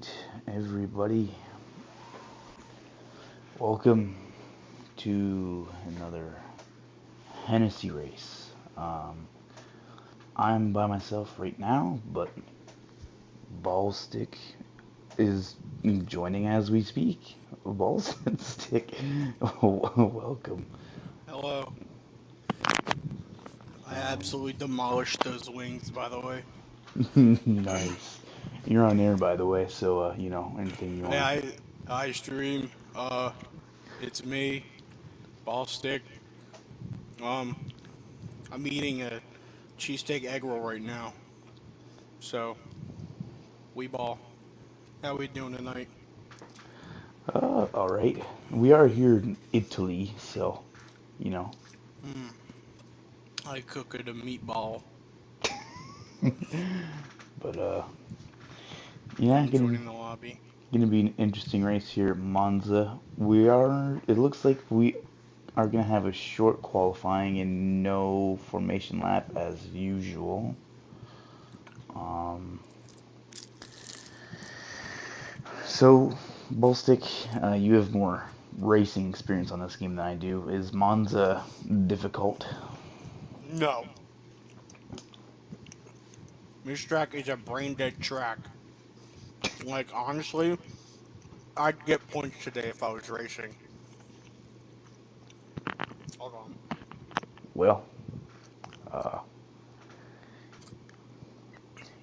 right, everybody. Welcome to another Hennessy race. I'm by myself right now, but Ballstick is joining as we speak. Ballstick, welcome. Hello. I absolutely demolished those wings, by the way. Nice. You're on air, by the way, so anything you Hey, want. I stream. It's me, ball stick. Um, I'm eating a cheesesteak egg roll right now. So we ball. How we doing tonight? All right. We are here in Italy, so you know. Hmm. I cooked a meatball. But yeah, I'm joining the lobby. gonna be an interesting race here at Monza. We are. It looks like we are gonna have a short qualifying and no formation lap as usual. Um, so, Bullstick, you have more racing experience on this game than I do. Is Monza difficult? No, this track is a brain dead track. Like honestly, I'd get points today if I was racing. Hold on. Well, uh,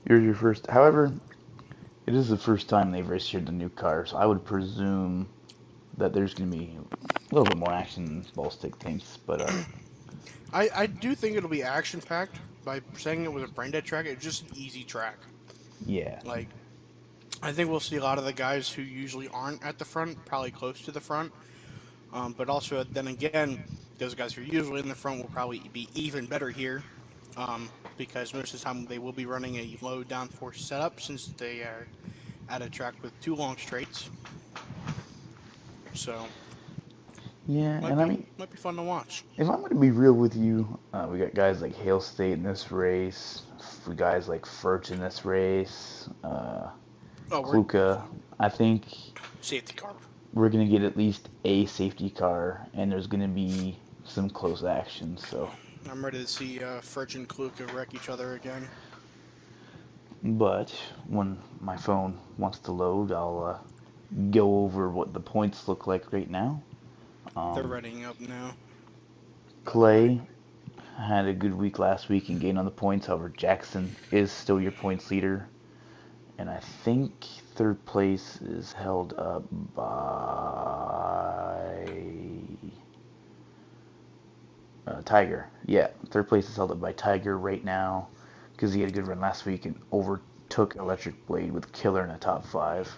you're your first. However, it is the first time they've raced here the new car, so I would presume that there's going to be a little bit more action than ball stick thinks. But I do think it'll be action packed. By saying it was a brain dead track, it's just an easy track. yeah, Like I think we'll see a lot of the guys who usually aren't at the front, probably close to the front. But also, then again, those guys who are usually in the front will probably be even better here, because most of the time they will be running a low downforce setup since they are at a track with two long straights. So yeah, might and I be mean, might be fun to watch. if I'm going to be real with you, we got guys like Hale State in this race. We guys like Furch in this race. Oh, we're Kluka. I think safety car. we're going to get at least a safety car, and there's going to be some close action. So, I'm ready to see Furch and Kluka wreck each other again. but when my phone wants to load, I'll go over what the points look like right now. They're Um, readying up now, by the way. Clay had a good week last week and gained on the points. However, Jackson is still your points leader. And I think third place is held up by Tiger. Yeah, third place is held up by Tiger right now because he had a good run last week and overtook Electric Blade with Killer in the top five.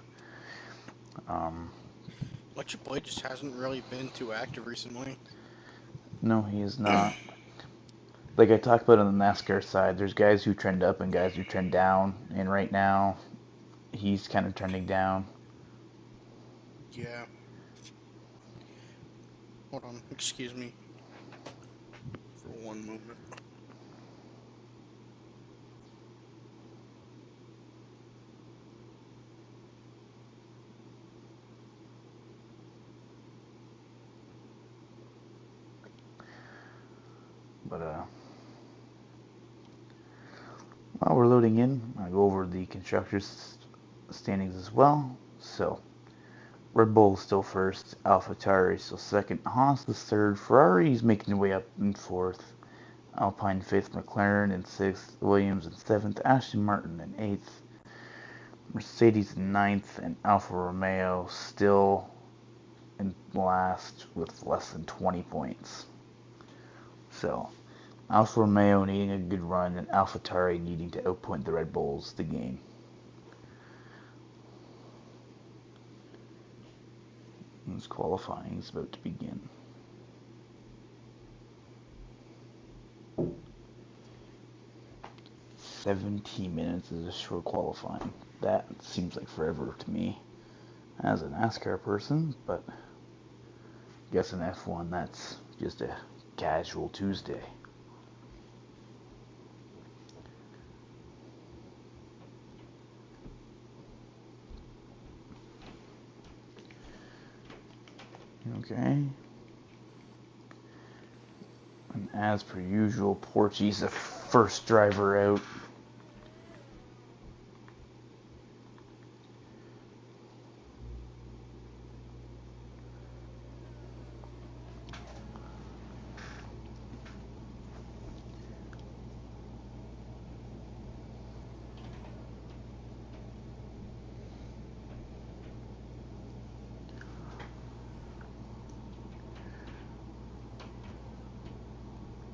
Um, Electric Blade just hasn't really been too active recently. no, he is not. Like I talked about on the NASCAR side, there's guys who trend up and guys who trend down, and right now he's kind of trending down. Yeah. Hold on. Excuse me for one moment. But while we're loading in, I go over the constructors standings as well. So Red Bull still first, AlphaTauri still second, Haas is third, Ferrari's making their way up in fourth, Alpine fifth, McLaren in sixth, Williams in seventh, Aston Martin in eighth, Mercedes in ninth, and Alfa Romeo still in last with less than 20 points. So Alfa Romeo needing a good run and AlphaTauri needing to outpoint the Red Bulls the game. This qualifying is about to begin. 17 minutes is a short qualifying. That seems like forever to me as a NASCAR person, but I guess in F1 that's just a casual Tuesday. Okay. And as per usual, Porchy's the first driver out.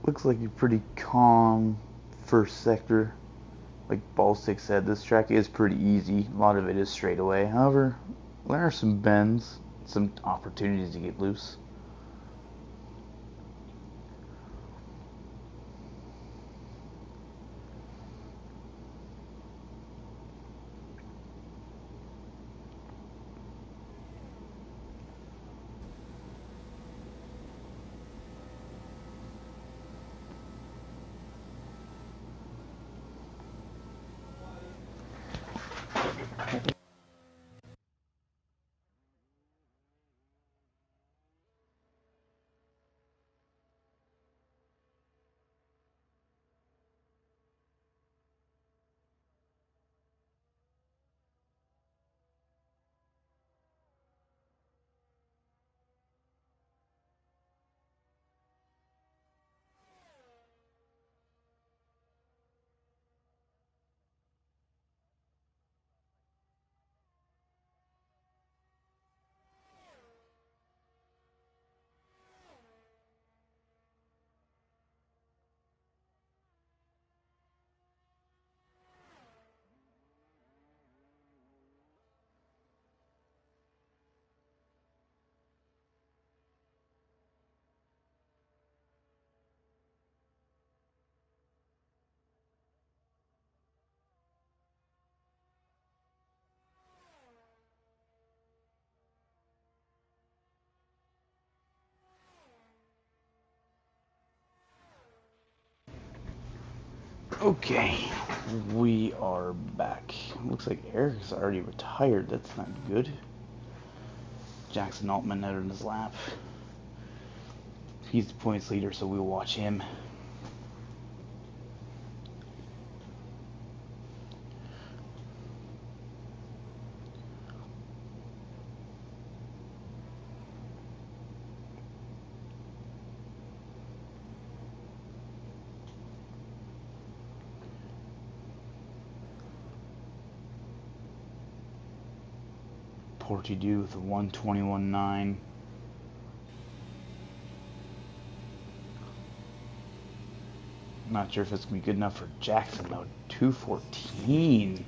Looks like a pretty calm first sector. Like Ballstick said, this track is pretty easy. A lot of it is straightaway. However, there are some bends, some opportunities to get loose. Okay, we are back. Looks like Eric's already retired. That's not good. Jackson Altman out in his lap. He's the points leader, so we'll watch him. Porty with a 121.9. Not sure if it's going to be good enough for Jackson, though. 214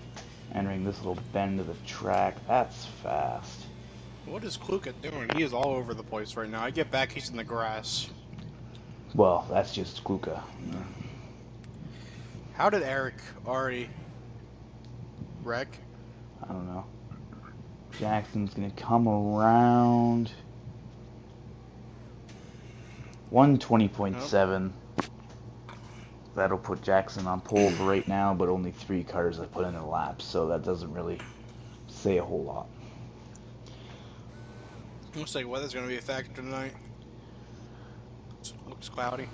entering this little bend of the track. That's fast. What is Kluka doing? He is all over the place right now. I get back, he's in the grass. Well, that's just Kluka. How did Eric already wreck? I don't know. Jackson's going to come around 120.7. That'll put Jackson on pole for right now, but only 3 cars have put in their laps, so that doesn't really say a whole lot. Looks like weather's going to be a factor tonight. Looks cloudy.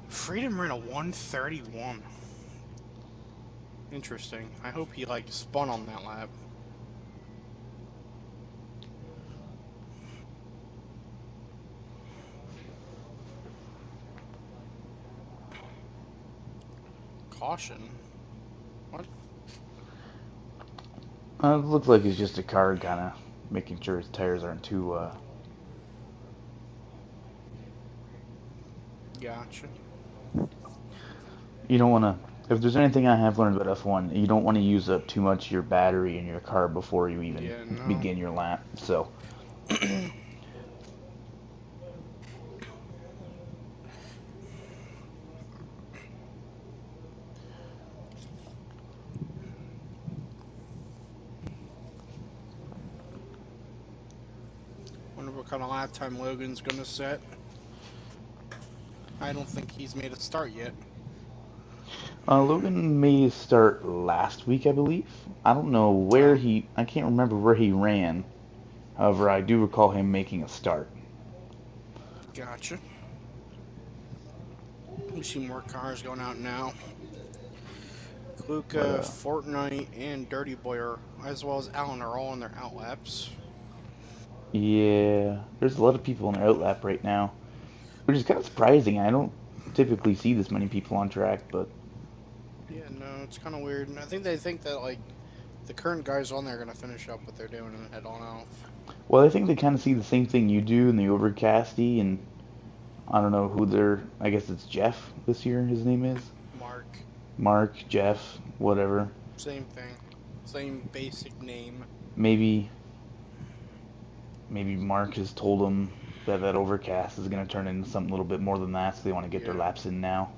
Freedom ran a 131. Interesting. I hope he, like, spun on that lap. Caution? What? It looks like it's just a car kind of making sure his tires aren't too... Gotcha. You don't want to... If there's anything I have learned about F1, you don't want to use up too much of your battery in your car before you even begin your lap. So... Wonder what kind of lap time Logan's going to set. I don't think he's made a start yet. Logan made his start last week, I believe. I don't know where I can't remember where he ran. However, I do recall him making a start. Gotcha. We see more cars going out now. But Kluka, Fortnite, and Dirty Boy, as well as Allen, are all in their out laps. yeah, there's a lot of people in their outlap right now, which is kind of surprising. I don't typically see this many people on track, but Yeah, no, it's kind of weird. And I think they think that, like, the current guys on there are going to finish up what they're doing and head on out. well, I think they kind of see the same thing you do in the overcasty, and I don't know who they're. I guess it's Jeff this year. His name is Mark, Mark, Jeff, whatever. same thing. Same basic name. Maybe Mark has told them that that overcast is going to turn into something a little bit more than that, so they want to get their Yeah. laps in now.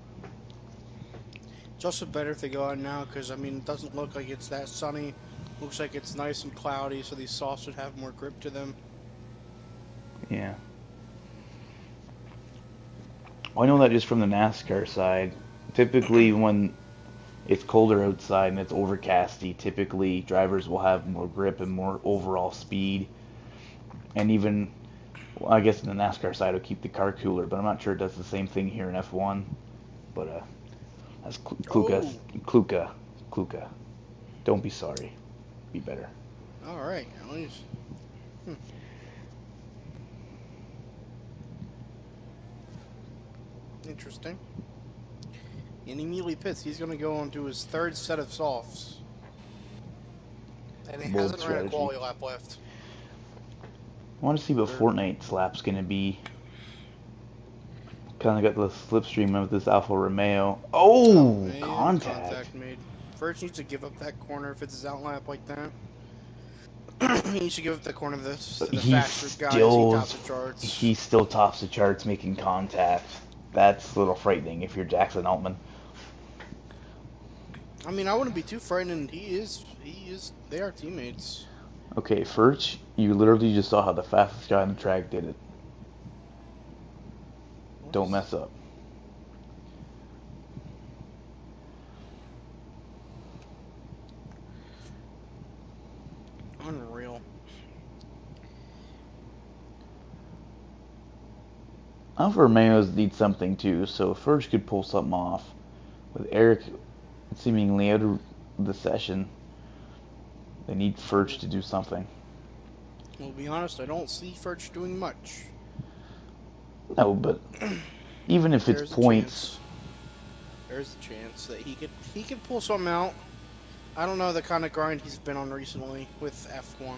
It's also better if they go out now because, I mean, it doesn't look like it's that sunny. Looks like it's nice and cloudy, so these softs would have more grip to them. Yeah. Well, I know that just from the NASCAR side. Typically, when it's colder outside and it's overcasty, typically drivers will have more grip and more overall speed. And even, well, I guess in the NASCAR side, it'll keep the car cooler, but I'm not sure it does the same thing here in F1. But that's Oh, Kluka. Don't be sorry. Be better. all right. At least. Hmm. Interesting. And he immediately pits. He's going to go on to his third set of softs. And he Bold hasn't ran a strategy. quality lap left. I want to see what They're, Fortnite's lap's going to be. Kind of got the slipstream of this Alfa Romeo. Oh, and contact. contact made. First, he needs to give up that corner if it's his out lap like that. He needs to give up the corner to the faster guys. He tops the charts. He still tops the charts making contact. That's a little frightening if you're Jackson Altman. I mean, I wouldn't be too frightened. They are teammates. Okay, Furch, you literally just saw how the fastest guy on the track did it. What Don't is mess up. unreal? Alfa Romeos need something too, so Furch could pull something off. With Eric seemingly out of the session, they need Furch to do something. Well, to be honest, I don't see Furch doing much. No, but even if it's There's a points, chance. There's a chance that he could pull something out. I don't know the kind of grind he's been on recently with F1.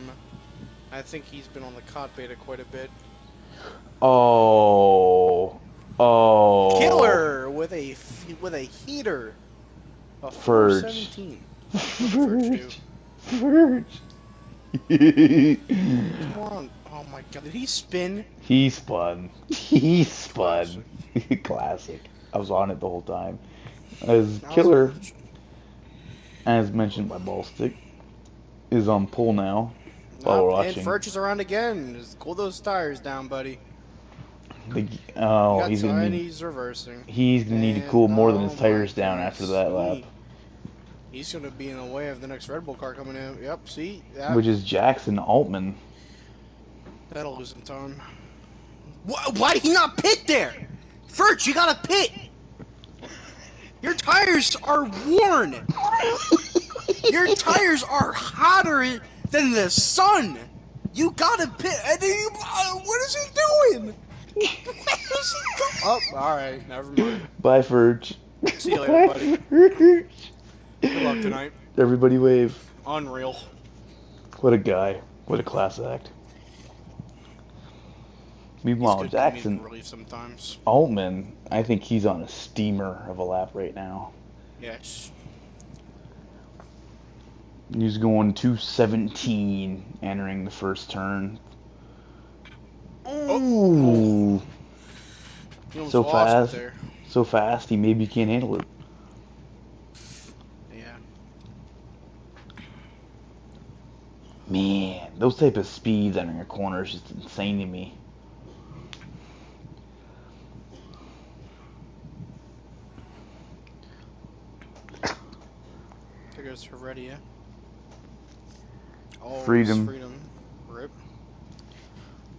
I think he's been on the COD beta quite a bit. oh, Killer with a heater, a Furch. 417. What did Furch do? Furch. Furch. Come on! Oh my God! Did he spin? He spun. He spun. Classic. Classic. I was on it the whole time. As That was Killer, unfortunate. as mentioned by Ballstick, is on pole now while we're And watching. Furch is around again. Just cool those tires down, buddy. Oh, And he's reversing. he's gonna need to And cool more than oh his my tires down after goodness, that lap, he's gonna be in the way of the next Red Bull car coming in. Yep, see which is Jackson Altman. that'll lose him time. Why did he not pit there? Furch, you gotta pit. Your tires are worn. Your tires are hotter than the sun. You gotta pit. And what is he doing? Oh, all right, never mind. Bye, Furch. See you later, buddy. Furch. Good luck tonight. Everybody wave. Unreal. What a guy. What a class act. Meanwhile, He's good Jackson comedic relief sometimes. Altman, I think he's on a steamer of a lap right now. Yes. He's going 217 entering the first turn. Ooh. He almost So lost fast. it there. So fast, he maybe can't handle it. Yeah. Man, those type of speeds entering a corner is just insane to me. There goes Heredia. Oh, Freedom. Freedom. Rip.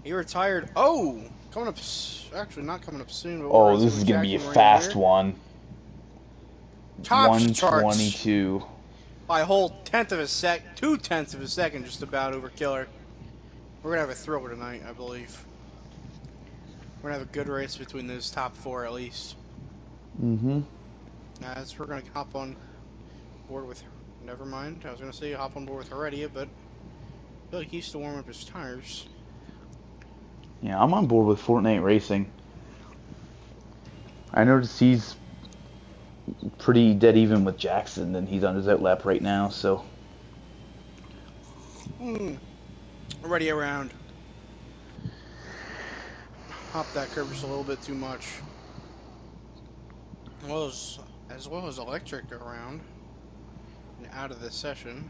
He retired. Oh, coming up. Actually, not coming up soon, but where Oh, is he this with is going to be a Jackson right fast here? one. Tops the charts 122. by a whole 2/10 of a second, just about over Killer. We're gonna have a thriller tonight, I believe. We're gonna have a good race between those top four at least. Mm-hmm. As we're gonna hop on board with. Never mind. I was gonna say hop on board with Heredia, but I feel like he's still warming up his tires. Yeah, I'm on board with Fortnite Racing. I noticed he's pretty dead even with Jackson, and he's on his outlap right now, so... Already around. Hop that curve just a little bit too much. As well as electric around and out of the session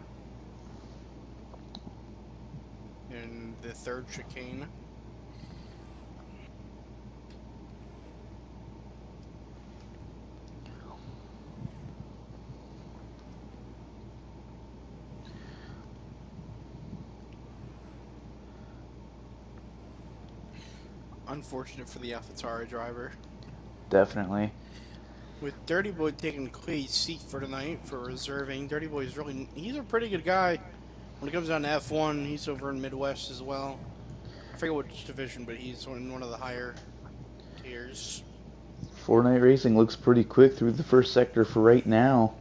in the third chicane. Unfortunate for the AlphaTauri driver. Definitely. With Dirty Boy taking Clay's seat for tonight for reserving, Dirty Boy's he's a pretty good guy. When it comes down to F1, he's over in Midwest as well. I forget which division, but he's in one of the higher tiers. Fortnite Racing looks pretty quick through the first sector for right now.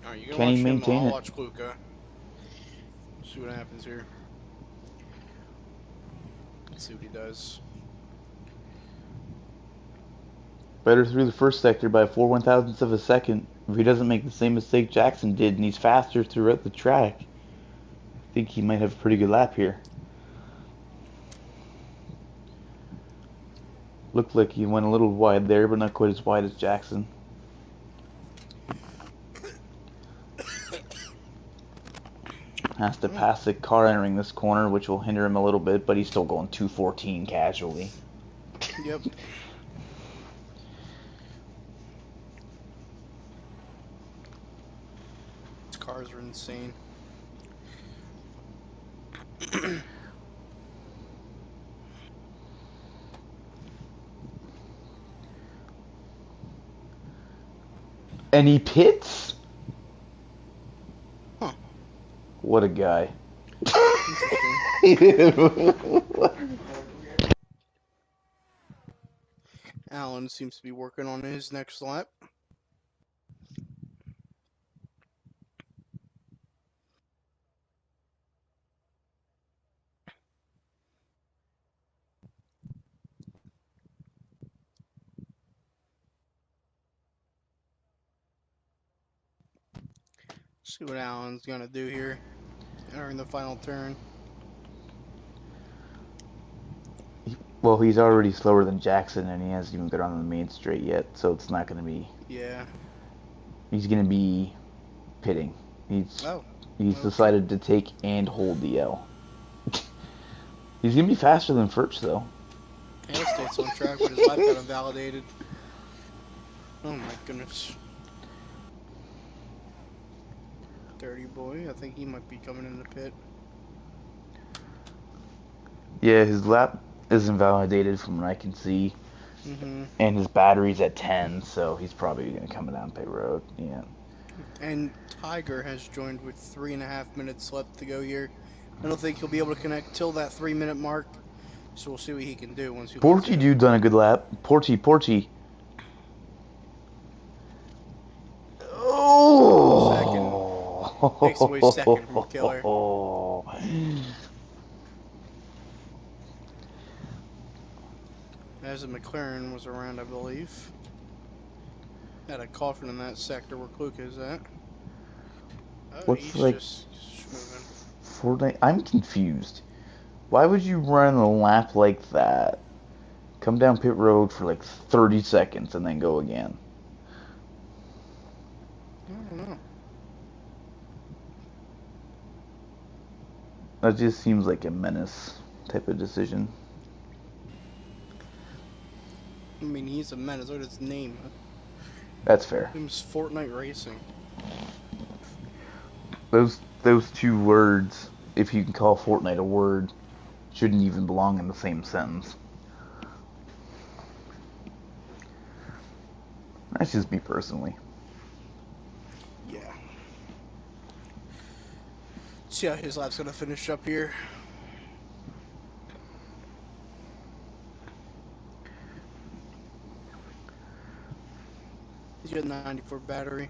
Alright, you can Can he watch him, maintain I'll it? watch Kluka. See what happens here. Let's see what he does. Better through the first sector by 4/1000ths of a second. If he doesn't make the same mistake Jackson did, and he's faster throughout the track, I think he might have a pretty good lap here. Looked like he went a little wide there, but not quite as wide as Jackson. Has to pass the car entering this corner, which will hinder him a little bit, but he's still going 214 casually. Yep. These cars are insane. And he pits? Huh. What a guy. Allen seems to be working on his next lap. See what Allen's gonna do here entering the final turn. Well, he's already slower than Jackson, and he hasn't even got on the main straight yet, so it's not going to be... Yeah. He's going to be pitting. He's Okay. decided to take and hold the L. He's going to be faster than Furch, though. Hale stays on track, but his lap got invalidated. Oh my goodness. Dirty Boy, I think he might be coming in the pit. Yeah, his lap is invalidated from what I can see. And his battery's at 10, so he's probably going to come down pit road. Yeah. And Tiger has joined with 3.5 minutes left to go here. I don't think he'll be able to connect till that 3-minute mark. So we'll see what he can do once he lets Porty in. dude done a good lap. Porty. Oh! Second. Takes away second from Killer. As the McLaren was around, I believe. Had a caution in that sector where Kluka is at. Oh, What's he's like just moving. Fortnite? I'm confused. Why would you run a lap like that? Come down pit road for like 30 seconds and then go again. I don't know. That just seems like a menace type of decision. I mean, he's a menace. Look at his name. That's fair. Name's Fortnite Racing. Those two words, if you can call Fortnite a word, shouldn't even belong in the same sentence. That's just me personally. Yeah. See how his lap's gonna finish up here. He's got 94 battery.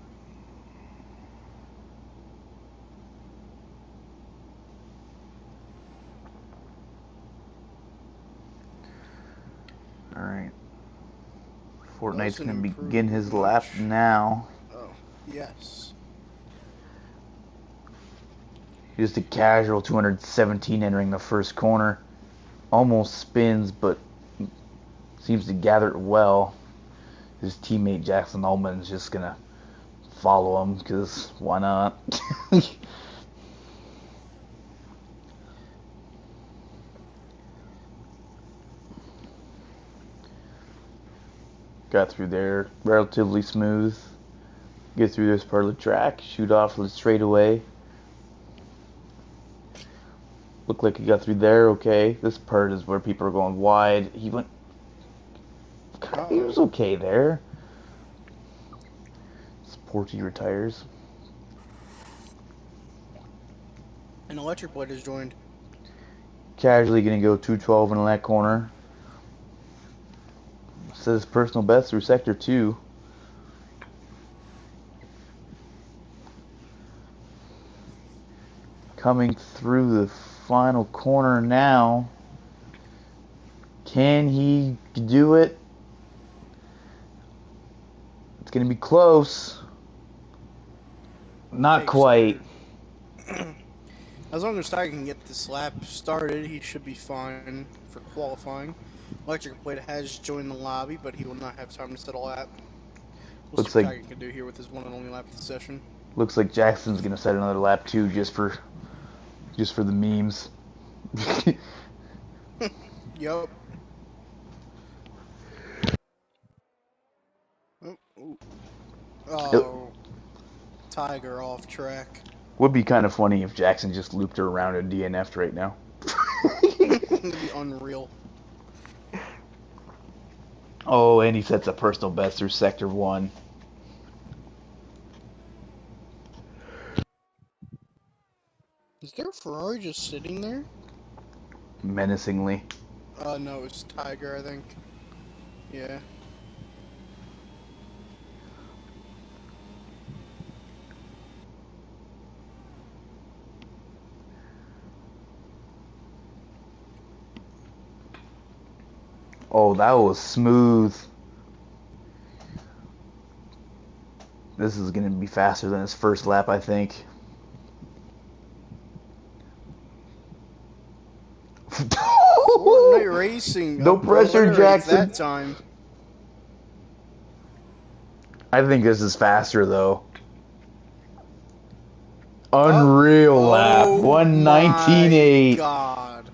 Alright. That Fortnite's was an going to begin improvement his lap much. now. Oh, yes. Just a casual 217 entering the first corner. Almost spins, but seems to gather it well. His teammate Jackson Ullman is just going to follow him, because why not? Got through there relatively smooth. Get through this part of the track, shoot off the straightaway. Looked like he got through there okay. This part is where people are going wide. He went. He was okay there. Sporty retires. An electric blade has joined. Casually gonna go 212 in that corner. Says personal best through sector 2. Coming through the final corner now. Can he do it? It's gonna be close. Not quite. As long as Tiger can get this lap started, he should be fine for qualifying. Electric Blade has joined the lobby, but he will not have time to set a lap. We'll see Looks what like Tiger can do here with his one and only lap of the session. Looks like Jackson's gonna set another lap too, just for the memes. Yup. Oh, Tiger off track. Would be kind of funny if Jackson just looped her around and DNF'd right now. That'd be unreal. Oh, and he sets a personal best through sector 1. Is there a Ferrari just sitting there? Menacingly. No, it's Tiger, I think. Yeah. Oh, that was smooth. This is gonna be faster than his first lap, I think. Fortnite Racing. No pressure, Jackson. That time. I think this is faster though. Unreal lap. 119.8. God.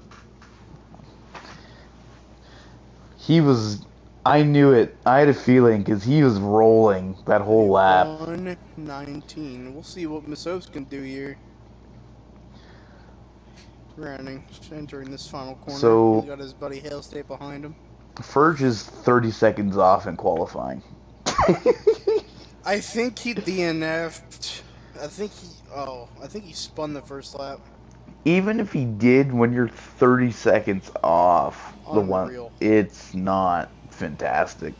He was. I knew it. I had a feeling because he was rolling that whole lap. 119. We'll see what Masov's can do here. Running, entering this final corner. So, he's got his buddy Hale State behind him. Ferg is 30 seconds off in qualifying. I think he DNF'd. I think he spun the first lap. Even if he did, when you're 30 seconds off, Unreal. It's not fantastic.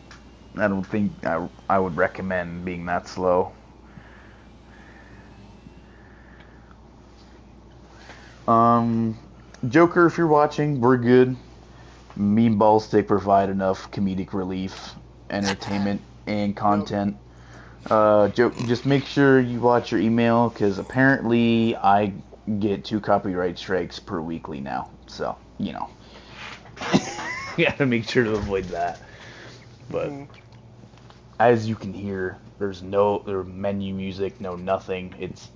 I don't think I would recommend being that slow. Joker, if you're watching, we're good. Me and Ballstick provide enough comedic relief, entertainment, and content. Just make sure you watch your email, because apparently I get 2 copyright strikes per weekly now. So, you know. You gotta make sure to avoid that. But, as you can hear, there's no menu music, no nothing. It's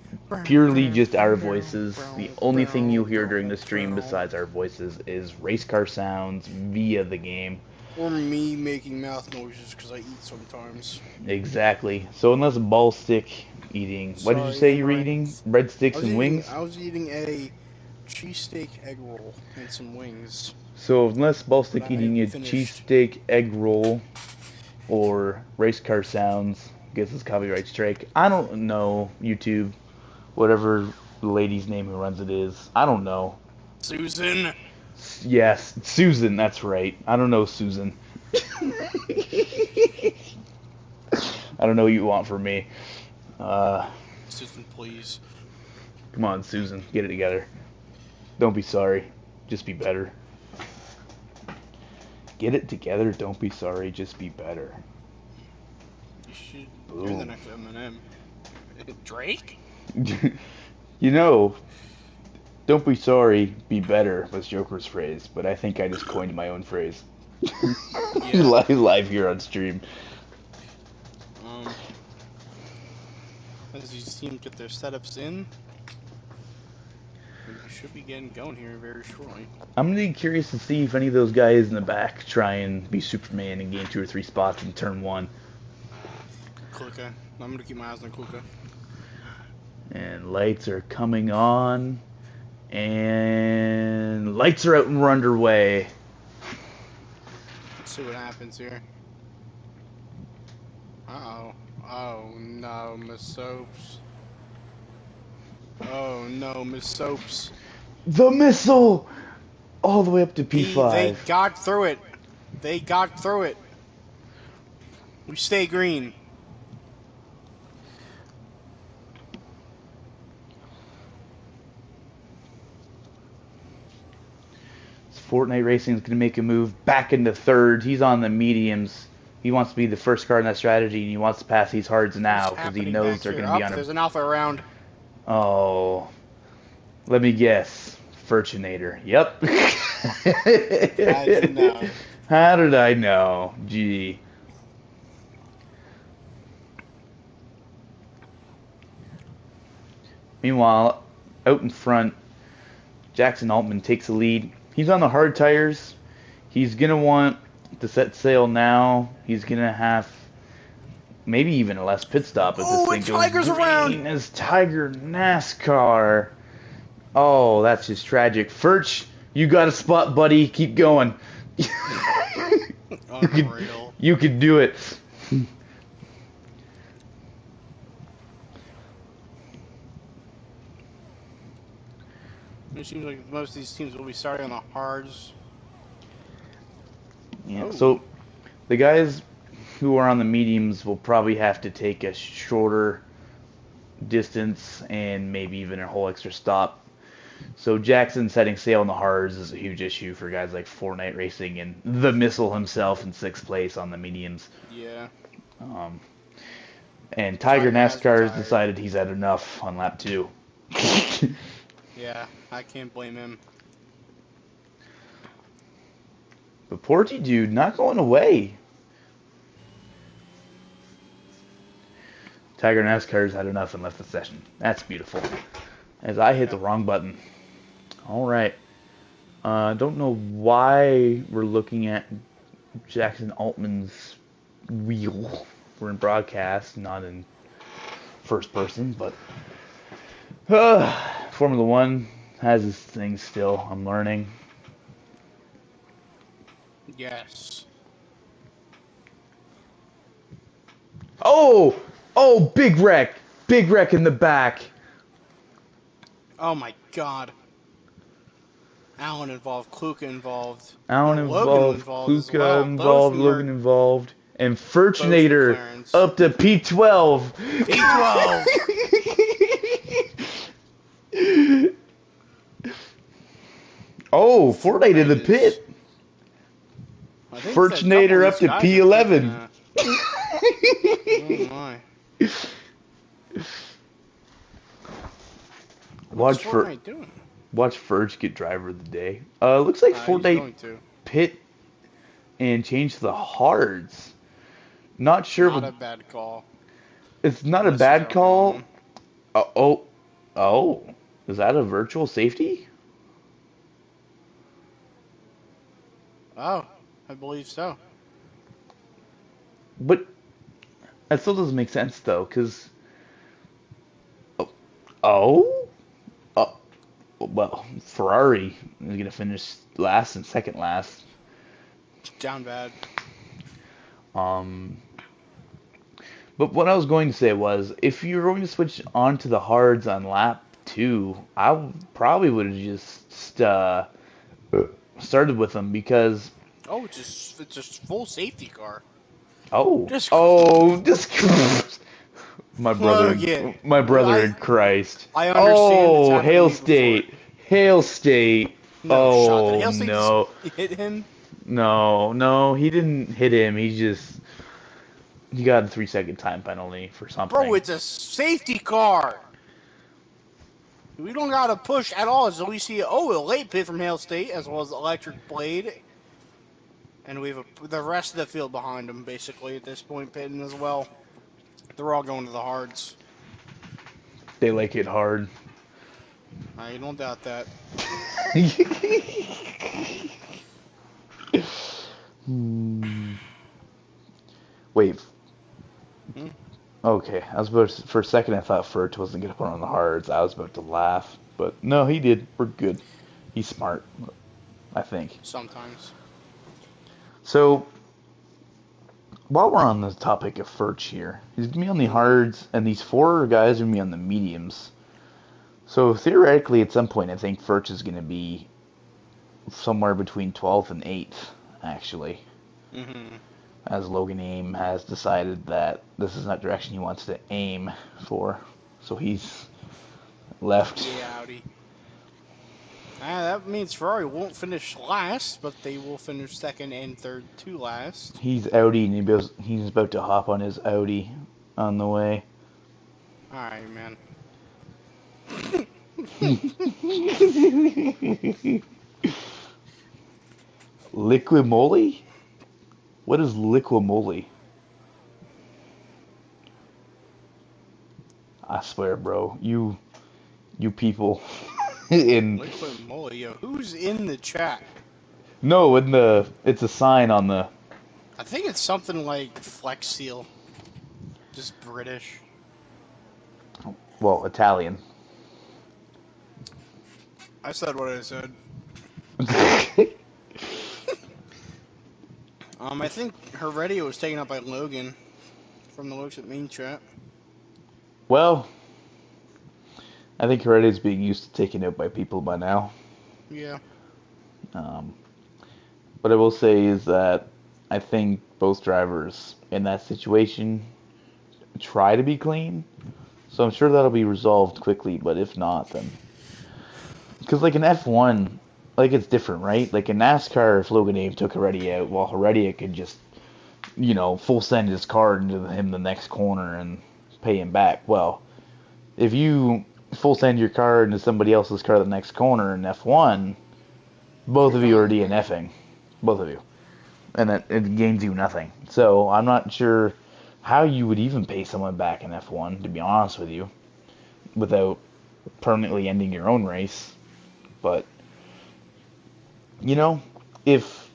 purely just our voices. The only thing you hear during the stream besides our voices is race car sounds via the game. Or me making mouth noises because I eat sometimes. Exactly. So unless Ballstick eating, what did you say you were eating? Breadsticks and wings? I was eating a cheesesteak egg roll and some wings. So unless But Ballstick I eating a finished. cheesesteak egg roll or race car sounds gets his copyright strike, I don't know. YouTube, whatever the lady's name who runs it is, I don't know. Susan. Yes, Susan, that's right. I don't know Susan. I don't know what you want from me. Susan, please. Come on, Susan, get it together. Don't be sorry, just be better. Get it together, don't be sorry, just be better. You should. You're the Boom. next Eminem. Drake? You know, don't be sorry, be better was Joker's phrase, but I think I just coined my own phrase. Yeah. Live here on stream. As these teams get their setups in, we should be getting going here very shortly. I'm really curious to see if any of those guys in the back try and be Superman and gain 2 or 3 spots in turn 1. Kluka. I'm gonna keep my eyes on Kluka. And lights are coming on. And lights are out and we're underway. Let's see what happens here. Uh-oh. Oh no, Miss Soaps. Oh no, Miss Soaps. The missile! All the way up to P5. They got through it. They got through it. We stay green. Fortnite Racing is going to make a move back into third. He's on the mediums. He wants to be the first car in that strategy, and he wants to pass these hards now because he knows they're going to be on There's an alpha around. Oh, let me guess. Furchinator. Yep. I didn't know. How did I know? Gee. Meanwhile, out in front, Jackson Altman takes the lead. He's on the hard tires. He's going to want to set sail now. He's going to have maybe even a less pit stop as this thing goes Tiger's around. As Tiger NASCAR. Oh, that's just tragic. Furch, you got a spot, buddy. Keep going. Unreal. You could do it. It seems like most of these teams will be starting on the hards. Yeah. Oh. So the guys who are on the mediums will probably have to take a shorter distance and maybe even a whole extra stop. So Jackson setting sail on the hards is a huge issue for guys like Fortnite Racing and the Missile himself in 6th place on the mediums. Yeah. And Tiger NASCAR has decided he's had enough on lap 2. Yeah, I can't blame him. But Porty dude, not going away. Tiger NASCAR's had enough and left the session. That's beautiful. As I hit the wrong button. Alright. Don't know why we're looking at Jackson Altman's wheel. We're in broadcast, not in first person, but Formula One has its thing still. I'm learning. Yes. Oh! Oh, big wreck! Big wreck in the back. Oh my god. Allen involved, Kluka involved. Allen involved, Kluka involved, Logan involved, and Furchinator up to P12. P12! Oh, Fortnite in the pit. Furchinator up to P11. Oh my. What's Fortnite doing? Watch Furch get driver of the day. Looks like Fortnite pit and change to the hards. Not sure. Not a bad call. It's not a bad call. Oh. Is that a virtual safety? Oh, I believe so. But that still doesn't make sense well, Ferrari is going to finish last and second last. Down bad. Um, but what I was going to say was, if you're going to switch on to the hards on lap 2, probably would have just started with them because Oh, it's just full safety car. oh Just oh just my brother look it. my brother I in Christ. I understand it's Oh, happened to Hail me before. State, Hail State. No shot. Did Oh Hale State just no, hit him? no, he didn't hit him. He got a 3-second time penalty for Bro, something. it's a safety car. We don't got to push at all. So we see, a late pit from Hale State, as well as Electric Blade. And we have the rest of the field behind them, basically, at this point, pitting as well. They're all going to the hards. They like it hard. I don't doubt that. Wait. Hmm? Okay, I was about to, for a second I thought Furt wasn't gonna put on the hards. I was about to laugh, but no, he did. We're good. He's smart, I think. Sometimes. So while we're on the topic of Furch here, he's gonna be on the hards, and these 4 guys are gonna be on the mediums. So theoretically, at some point, I think Furch is gonna be somewhere between 12th and 8th, actually. Mm-hmm. As Logan Aim has decided that this is not direction he wants to aim for, so he's left. Yeah, Audi. That means Ferrari won't finish last, but they will finish second and third to last. He's Audi, and he's about to hop on his Audi on the way. Alright, man. Liquimoli? What is Liquimoli? I swear, bro, you people in Liquid moly, yo. Who's in the chat? no, it's a sign on the. I think it's something like Flex Seal. Just British. Well, Italian. I said what I said. I think her radio was taken up by Logan from the looks at main chat. Well, I think Hereditary's being used to taken out by people by now. Yeah. What I will say is that I think both drivers in that situation try to be clean. So I'm sure that'll be resolved quickly, but if not, then... Because, like, in F1, like, it's different, right? Like, in NASCAR, if Logan Abe took Heredia out, well, Heredia could just, full send his car into him the next corner and pay him back. Well, if you full send your car into somebody else's car the next corner in F1, both of you are DNFing. Both of you. And it gains you nothing. So I'm not sure how you would even pay someone back in F1, to be honest with you, without permanently ending your own race. But, if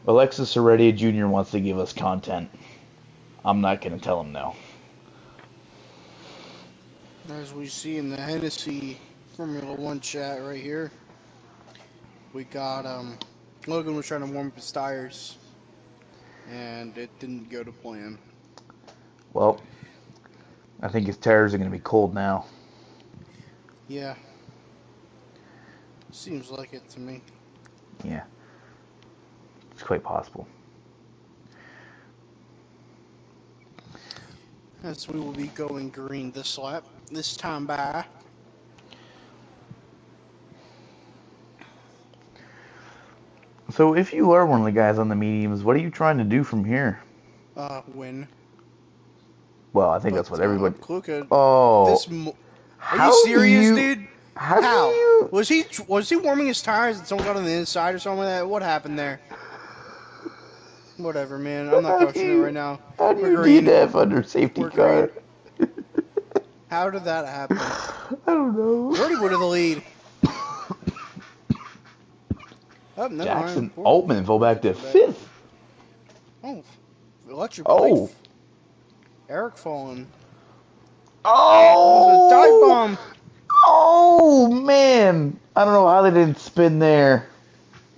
Alexis Heredia Jr. wants to give us content, I'm not going to tell him no. As we see in the Hennessy Formula 1 chat right here, we got, Logan was trying to warm up his tires, and it didn't go to plan. Well, I think his tires are going to be cold now. Yeah. Seems like it to me. Yeah. It's quite possible. As we will be going green this lap, this time by. So if you are one of the guys on the mediums, what are you trying to do from here? Win. Well, I think that's what everybody... Kluka, Oh. Are you serious, dude? How? Do you... Was he warming his tires and someone got on the inside or something like that? What happened there? Whatever, man. I'm not questioning it right now. How do you DNF under safety car? How did that happen? I don't know. We already went to the lead. Oh, no, Jackson Altman fell back to 5th. Oh, electric blade. Eric falling. Oh! It was a dive bomb. Oh, man. they didn't spin there.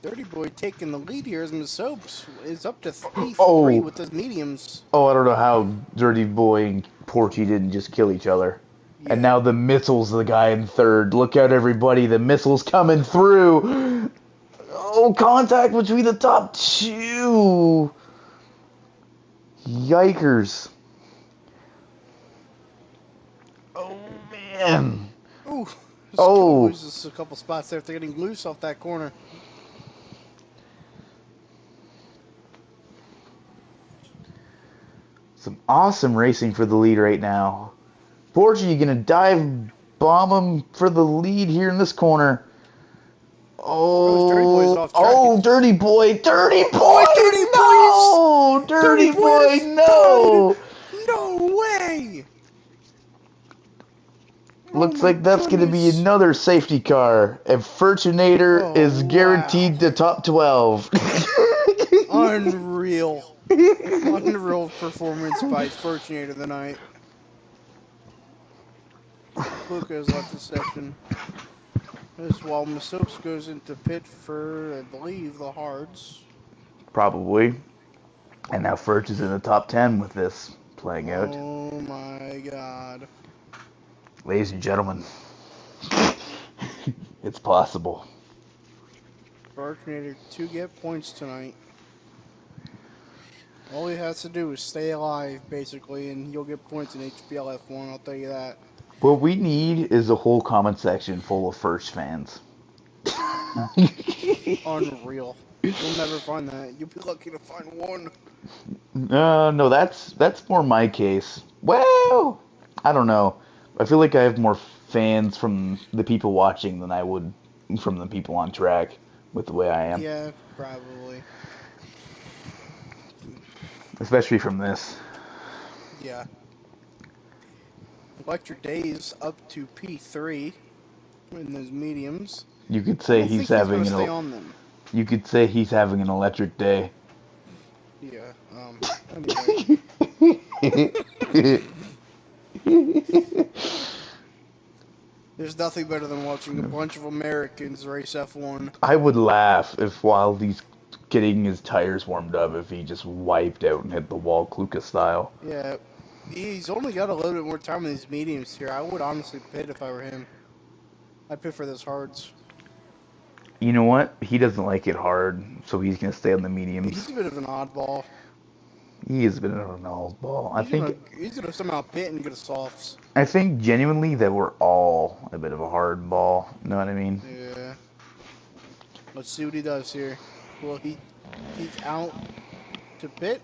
Dirty Boy taking the lead here as Soaps is up to P3 Oh, with his mediums. I don't know how Dirty Boy and Porchy didn't just kill each other. And Yeah. now the missile's the guy in third. Look out, everybody. The missile's coming through. Oh, contact between the top two. Yikers. Oh, man. Ooh, Skill Oh, loses a couple spots there after getting loose off that corner. some awesome racing for the lead right now. Porgy, you gonna dive bomb him for the lead here in this corner. Dirty Boy's off track. Dirty Boy, Dirty Boy, Oh, Dirty no! Dirty Boy, is no! done! No way! Oh Looks my like that's gonna be goodness. another safety car, and Fortunator Oh, is guaranteed wow. to top 12. Unreal. Unreal performance by Fortunator tonight. Luca has left the section. This while Masopes goes into pit for, I believe, the hards. Probably. And now Furch is in the top 10 with this playing out. Oh my god. Ladies and gentlemen, it's possible. Fortunator to get points tonight. All he has to do is stay alive, basically, and he'll get points in HPL F1, I'll tell you that. What we need is a whole comment section full of Furch fans. Unreal. You'll never find that. You'll be lucky to find one. No, that's more my case. Well, I don't know. I feel like I have more fans from the people watching than I would from the people on track with the way I am. Yeah, probably. Especially from this. Yeah. Electric Days up to P3 in those mediums. You could I say don't think he's he's going having to stay on them. You could say he's having an electric day. Yeah, anyway. There's nothing better than watching a bunch of Americans race F1. I would laugh if while he's getting his tires warmed up, if he just wiped out and hit the wall Kluka style. Yeah, he's only got a little bit more time in these mediums here. I would honestly pit if I were him. I'd pit for those hards. You know what? He doesn't like it hard, so he's going to stay on the mediums. He's a bit of an oddball. He is a bit of an oddball. He's gonna somehow pit and get a softs. I think genuinely that we're all a bit of a hard ball. You know what I mean? Yeah. Let's see what he does here. Will he's out to pit?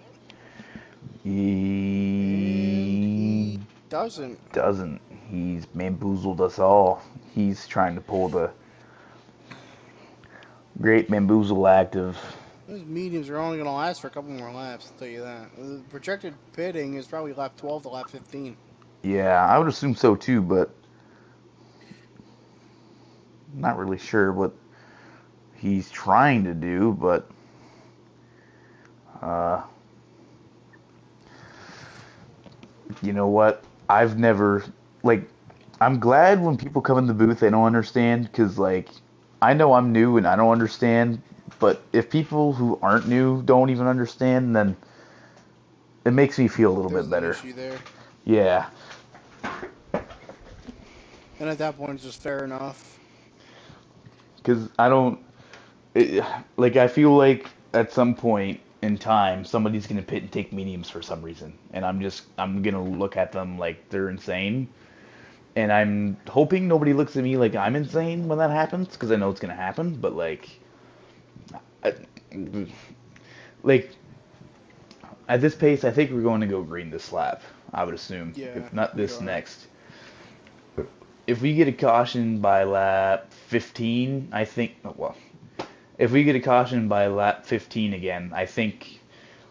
He Doesn't. He's bamboozled us all. He's trying to pull the great bamboozle act of... Those mediums are only going to last for a couple more laps, I'll tell you that. The projected pitting is probably lap 12 to lap 15. Yeah, I would assume so too, but not really sure what he's trying to do, but you know what? I've never, like, I'm glad when people come in the booth, they don't understand, because, like, I know I'm new and I don't understand, but if people who aren't new don't even understand, then it makes me feel a little bit better. Issue there. Yeah. And at that point, it's just fair enough. Because I feel like at some point in time, somebody's going to pit and take mediums for some reason. And I'm going to look at them like they're insane. And I'm hoping nobody looks at me like I'm insane when that happens, because I know it's going to happen. But, at this pace, I think we're going to go green this lap, I would assume. Yeah, if not this next. If we get a caution by lap 15, I think... Well, if we get a caution by lap 15 again, I think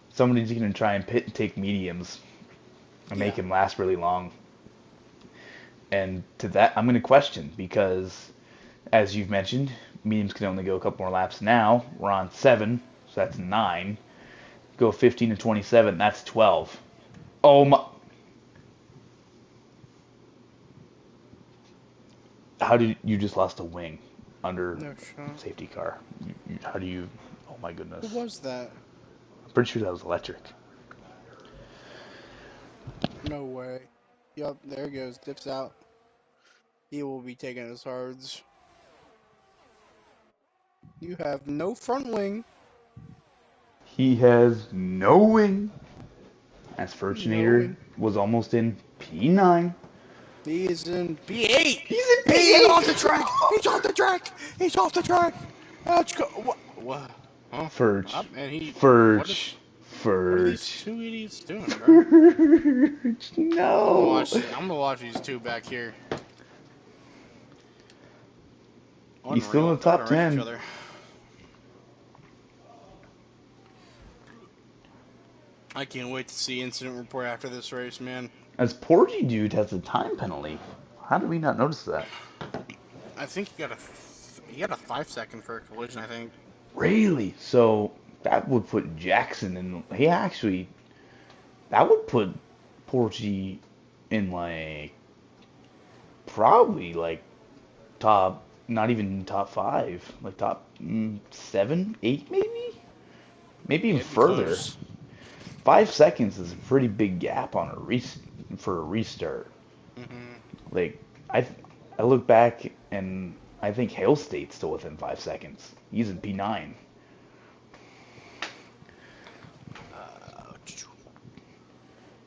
somebody's going to try and pit and take mediums and make him last really long. And to that, I'm going to question, because, as you've mentioned, mediums can only go a couple more laps now. We're on 7, so that's 9. Go 15 to 27, that's 12. Oh my... How did you just lost a wing? under No shot. safety car. How do you? Oh my Who goodness! was that? I'm pretty sure that was electric. No way. Yup, there he goes. Dips out. He will be taking his hards. You have no front wing. He has no wing. As No Furchinator wing. was almost in P9. He is in B8. He's in He's off the P8. track. He's off the track. He's off the track. Let's go. What? Huh? Furch, And he. Furch, What are these Furch, two idiots doing, bro? Furch. No. I'm gonna watch these two back here. He's still in Unreal. the They're top gonna wreck each 10. other. I can't wait to see incident report after this race, man. As Porgy Dude has a time penalty. How did we not notice that? I think he got a 5 second for a collision. I think. Really? So that would put Jackson in. He actually. That would put Porgy in like. Probably like top. Not even top 5. Like top 7, 8 maybe? Maybe even Getting further. close. 5 seconds is a pretty big gap on for a restart. Mm-hmm. Like I look back and I think Hale State's still within 5 seconds. He's in P9.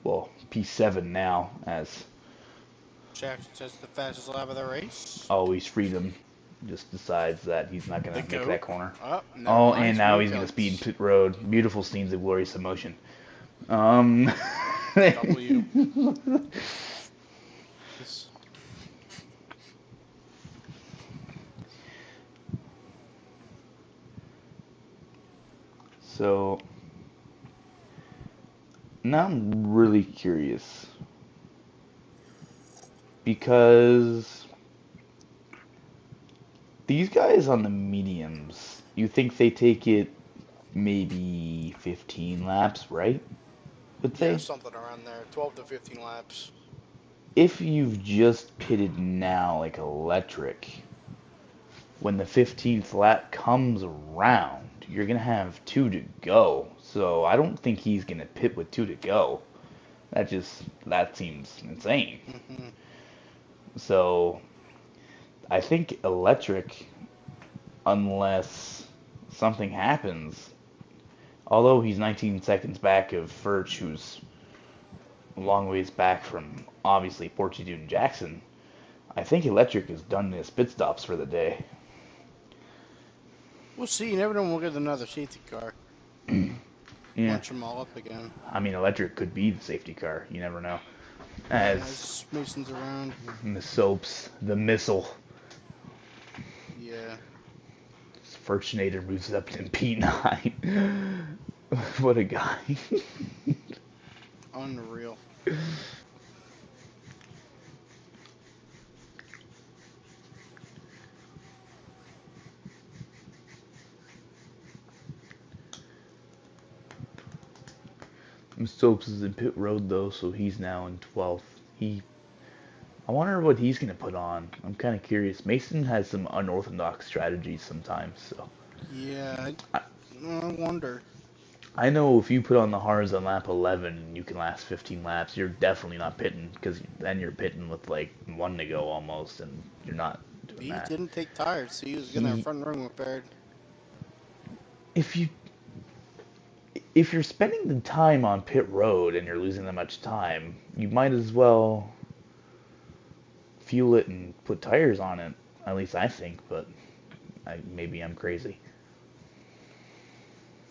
Well, P7 now as Jackson says the fastest lap of the race. always freedom just decides that he's not The gonna make goat. that corner. Oh, never Oh, mind. and now Speed he's gonna speed in counts. pit road. Beautiful scenes of glorious emotion. Um. W. This. So now I'm really curious because these guys on the mediums, you think they take it maybe 15 laps, right? Would Yeah, say. something around there. 12 to 15 laps. If you've just pitted now like electric, when the 15th lap comes around, you're going to have 2 to go. So I don't think he's going to pit with 2 to go. That seems insane. Mm-hmm. So I think electric, unless something happens, although he's 19 seconds back of Furch, who's a long ways back from obviously Portugal and Jackson, I think electric has done his pit stops for the day. We'll see. You never know when we'll get another safety car. Yeah. Bunch them all up again. I mean, electric could be the safety car. You never know. As Mason's around. The soaps, the missile. Yeah. Fortunator moves up to P9. What a guy. Unreal. Stokes is in pit road though, so he's now in 12th. I wonder what he's gonna put on. I'm kind of curious. Mason has some unorthodox strategies sometimes, so. Yeah. I wonder. I know if you put on the hard on lap 11 and you can last 15 laps, you're definitely not pitting, because then you're pitting with like 1 to go almost, and you're not doing He that. didn't take tires, so he was getting that front wing repaired. If you're spending the time on pit road and you're losing that much time, you might as well fuel it and put tires on it. At least I think, but maybe I'm crazy.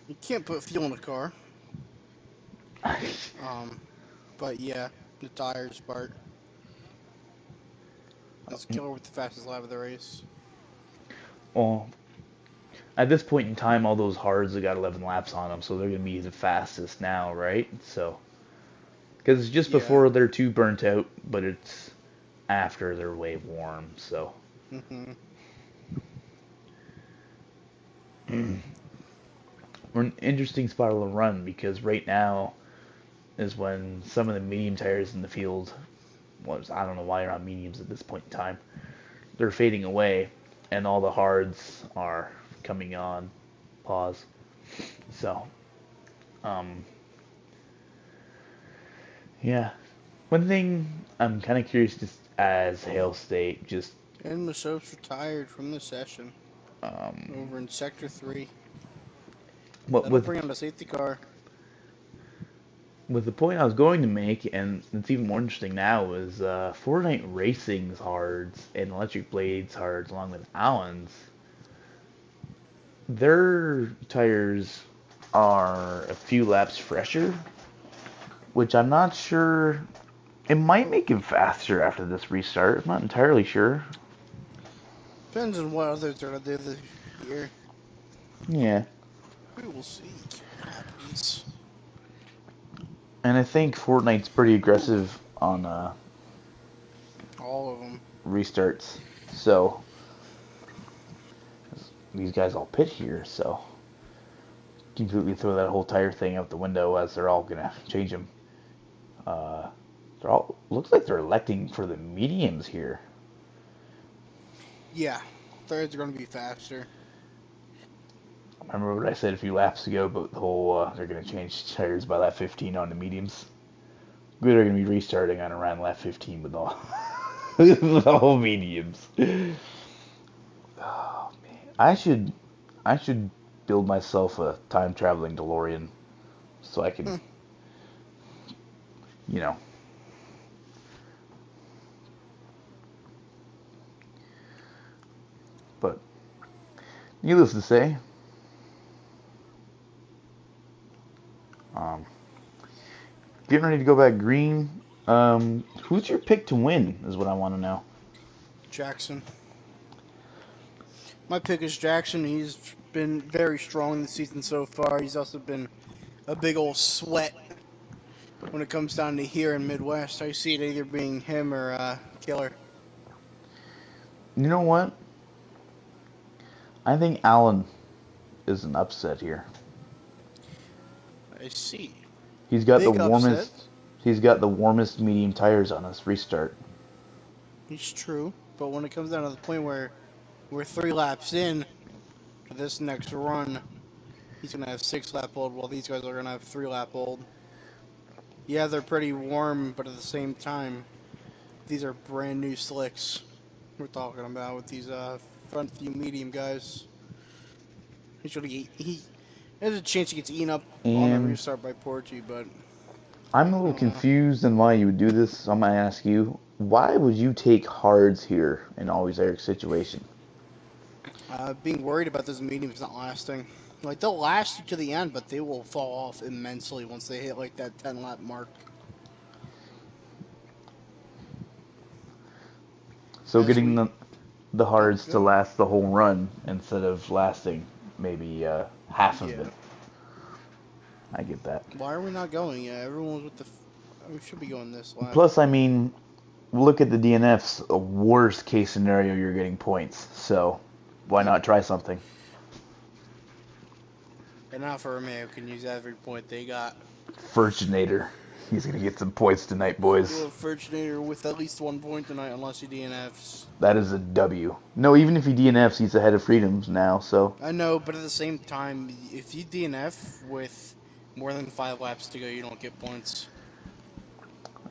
You can't put fuel in a car. But yeah, the tires part. Let's kill her with the fastest lap of the race. Well, at this point in time, all those hards have got 11 laps on them, so they're going to be the fastest now, right? So, because it's just before they're too burnt out, but it's after they're way warm, so. Mm-hmm. We're in an interesting spot to run because right now is when some of the medium tires in the field, I don't know why they're not mediums at this point in time, they're fading away. and all the hards are coming on. Pause. So, um, yeah. One thing I'm kind of curious, just as Hail State, just And Masoup's retired from the session um, over in Sector 3. what That'll with bring on the safety car. with the point I was going to make, and it's even more interesting now, is Fortnite Racing's hards and Electric Blades hards, along with Allen's. Their tires are a few laps fresher, which I'm not sure. It might make him faster after this restart. I'm not entirely sure. Depends on what others are going to do this year. Yeah. We will see what happens. And I think Fortnite's pretty Ooh, aggressive on all of them. restarts. So these guys all pit here, so completely throw that whole tire thing out the window as they're all gonna change them. Uh, they're all looks like they're electing for the mediums here. Yeah, thirds are going to be faster. Remember what I said a few laps ago about the whole they're gonna change tires by lap 15 on the mediums. They're gonna be restarting on around lap 15 with all with all mediums. Oh man, I should build myself a time traveling DeLorean so I can, Hmm. you know. But needless to say, um, getting ready to go back green. Who's your pick to win? Is what I want to know. Jackson. My pick is Jackson. He's been very strong this season so far. He's also been a big old sweat when it comes down to here in Midwest. I see it either being him or Killer. You know what? I think Allen is an upset here. I see. He's got the Big upset. warmest. He's got the warmest medium tires on this restart. He's true. But when it comes down to the point where we're 3 laps in to this next run, he's going to have 6 lap old while these guys are going to have 3 lap old. Yeah, they're pretty warm, but at the same time, these are brand new slicks we're talking about with these front few medium guys. He there's a chance he gets eaten up on the And restart by Porgy, but I'm a I little don't know. confused on why you would do this. So I'm gonna ask you, why would you take hards here in always Eric's situation? Being worried about those mediums not lasting. Like they'll last you to the end, but they will fall off immensely once they hit like that 10 lap mark. So As getting we the oh hards to good last the whole run instead of lasting maybe half of yeah. it. I get that. Why are we not going? Yeah, everyone's with the. We should be going this lap. Plus, I mean, look at the DNFs. A worst case scenario, you're getting points. So why Yep. not try something? And Alfa Romeo can use every point they got. Furchinator. He's gonna get some points tonight, boys. Go Furchinator with at least 1 point tonight, unless he DNFs. That is a W. No, even if he DNFs, he's ahead of Freedoms now. So I know, but at the same time, if you DNF with more than 5 laps to go, you don't get points,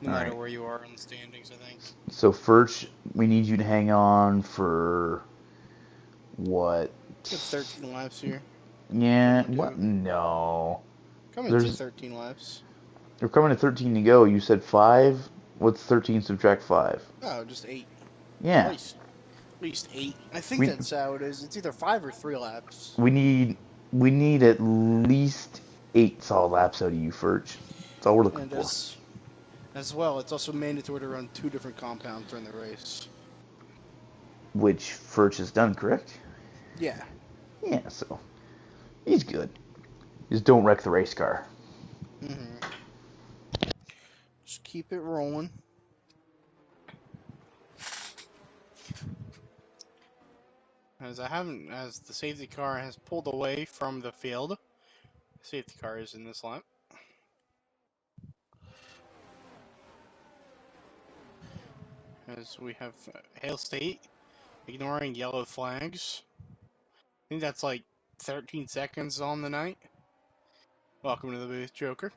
no all matter right. where you are in the standings. I think. So Furch, we need you to hang on for what? Get 13 laps here. Yeah. Coming What? to No. coming to There's 13 laps. We're coming to 13 to go. You said 5? What's 13 subtract 5? Oh, just 8. Yeah. At least 8. I think We that's how it is. It's either 5 or 3 laps. we need we need at least 8 solid laps out of you, Furch. That's all we're looking And for. as well, it's also mandatory to run 2 different compounds during the race. Which Furch has done, correct? Yeah. Yeah, so he's good. Just don't wreck the race car. hmm Just keep it rolling. As the safety car has pulled away from the field. Safety car is in this lap. As we have Hale State ignoring yellow flags. I think that's like 13 seconds on the night. Welcome to the booth, Joker.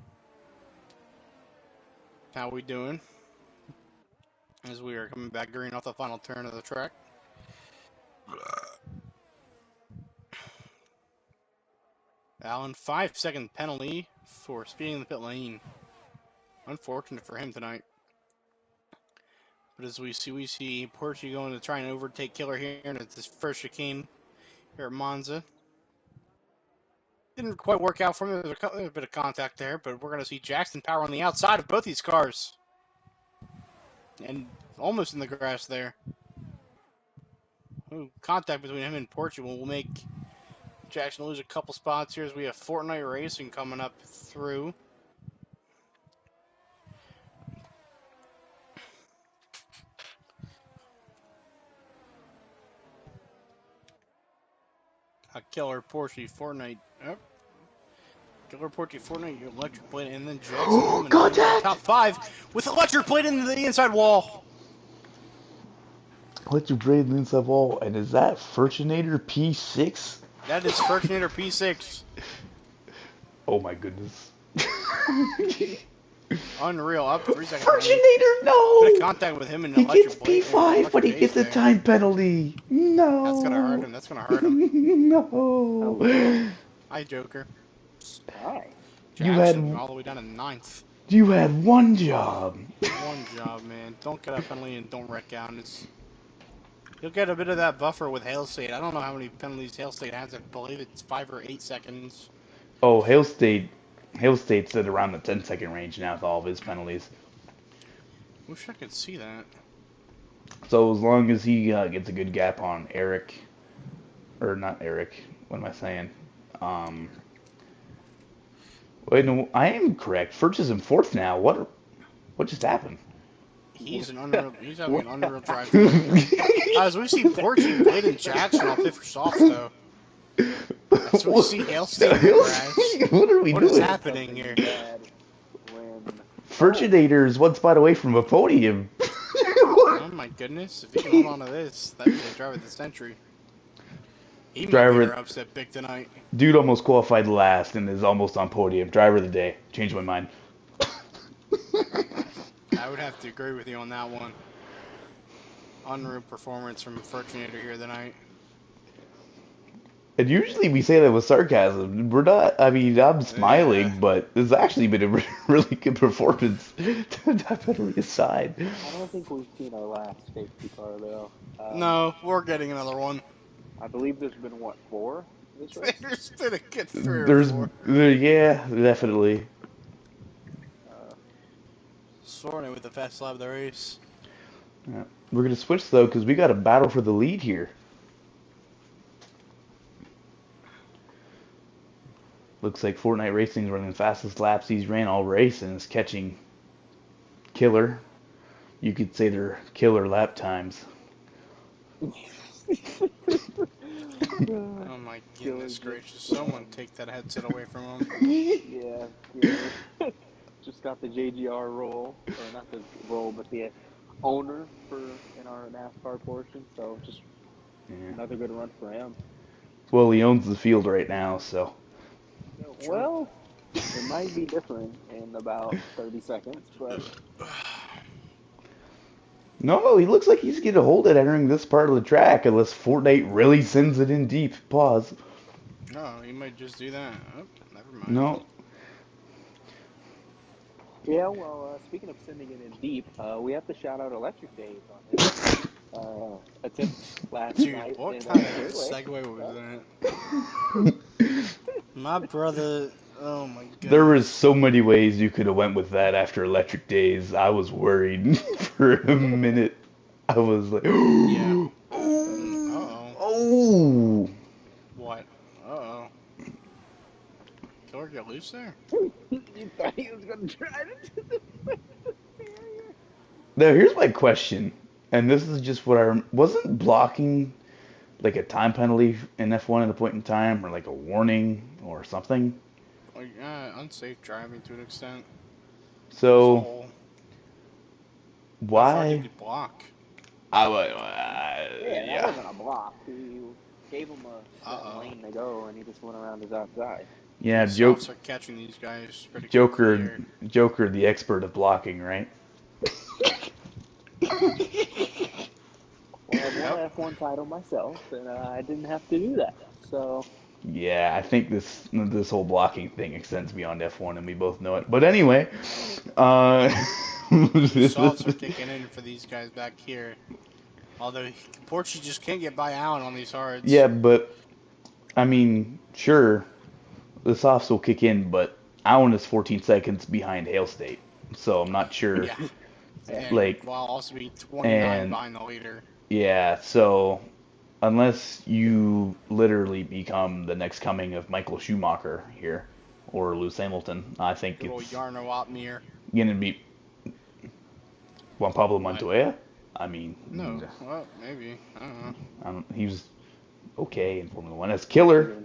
How we doing? As we are coming back green off the final turn of the track. Allen, 5-second penalty for speeding the pit lane. Unfortunate for him tonight. But as we see Portugal going to try and overtake Killer here, and it's his first chicane here at Monza. Didn't quite work out for him. There was a bit of contact there, but we're going to see Jackson Power on the outside of both these cars. And almost in the grass there. Ooh, contact between him and Portugal will make Jackson lose a couple spots here as we have Fortnite Racing coming up through. A Killer Porsche Fortnite. Oh. Killer Porsche Fortnite, your electric blade, and then Jackson coming in the top 5 with electric blade into the inside wall. Electric blade in the inside wall, and is that Furchinator P6? That is Furchinator P6. Oh my goodness. Unreal, up 3 seconds. Furchinator, no! Bit of contact with him in He electric gets blade. P5, but he gets a time penalty. No. That's gonna hurt him. That's gonna hurt him. No. Hi, Joker. Hi. Jackson, all the way down to 9th. You had one job. One job, man. Don't get a penalty and don't wreck out. You'll get a bit of that buffer with Hail State. I don't know how many penalties Hail State has. I believe it's 5 or 8 seconds. Oh, Hail State's at around the 10-second range now with all of his penalties. Wish I could see that. So as long as he gets a good gap on Eric, or not Eric, what am I saying? Wait, no, I am correct. Furch is in 4th now. What just happened? He's having an unreal drive. As we see Portugal, Blade, and Jackson all 5th for soft though. As we see Hail State in the grass. What are we doing? What is happening here? Furchinator is one spot away from a podium. Oh my goodness! If he can hold on to this, that'd be the driver of the century. He might be upset big tonight. Dude almost qualified last and is almost on podium. Driver of the day. Changed my mind. I would have to agree with you on that one. Unreal performance from Furchinator here tonight. And usually we say that with sarcasm. We're not, I mean, I'm smiling, but it's actually been a really good performance. Definitely aside. I don't think we've seen our last safety car, though. No, we're getting another one. I believe there's been, 4 this race? There's been a good 3 or 4. Yeah, definitely. Soaring with the fast lap of the race. Yeah. We're going to switch, though, because we got a battle for the lead here. Looks like Fortnite Racing's running the fastest laps he's ran all race and is catching Killer. You could say they're killer lap times. Oh my goodness gracious. Someone take that headset away from him. Yeah. Just got the JGR role, or not the role, but the owner in our NASCAR portion, so just another good run for him. Well, he owns the field right now, so. Well, it might be different in about 30 seconds, but... No, he looks like he's going to hold it entering this part of the track, unless Fortnite really sends it in deep. Pause. No, he might just do that. Oh, never mind. No. Yeah, well, speaking of sending it in deep, we have to shout out Electric Days on his attempt last night. What kind of segue was that? My brother, oh my god. There was so many ways you could have went with that after Electric Days. I was worried for a minute. I was like, yeah. Uh-oh. Oh. What? Uh-oh. Killer get loose there? You thought he was going to drive into the barrier? Now, here's my question. And this is just what I wasn't blocking like a time penalty in F1 at a point in time, or like a warning or something. Like, unsafe driving to an extent. So, why? How far did you block? Yeah. gave him a set lane to go, and he just went around his outside. Yeah, These softs are catching these guys pretty quickly here. Joker, the expert of blocking, right? Well, I've won an F1 title myself, and I didn't have to do that. So Yeah, I think this whole blocking thing extends beyond F1, and we both know it. But anyway, Softs are kicking in for these guys back here. Although Porchy just can't get by Allen on these hards. yeah, but I mean, sure, the softs will kick in, but Allen is 14 seconds behind Hail State, so I'm not sure. Yeah. And Like, while also being 29 and behind the leader. yeah, so unless you literally become the next coming of Michael Schumacher here or Lewis Hamilton, I think Good old it's Yarno Opmeer. gonna be Juan Pablo What? Montoya. I mean, No. Well, maybe. I don't know. he was okay in Formula One. As Killer,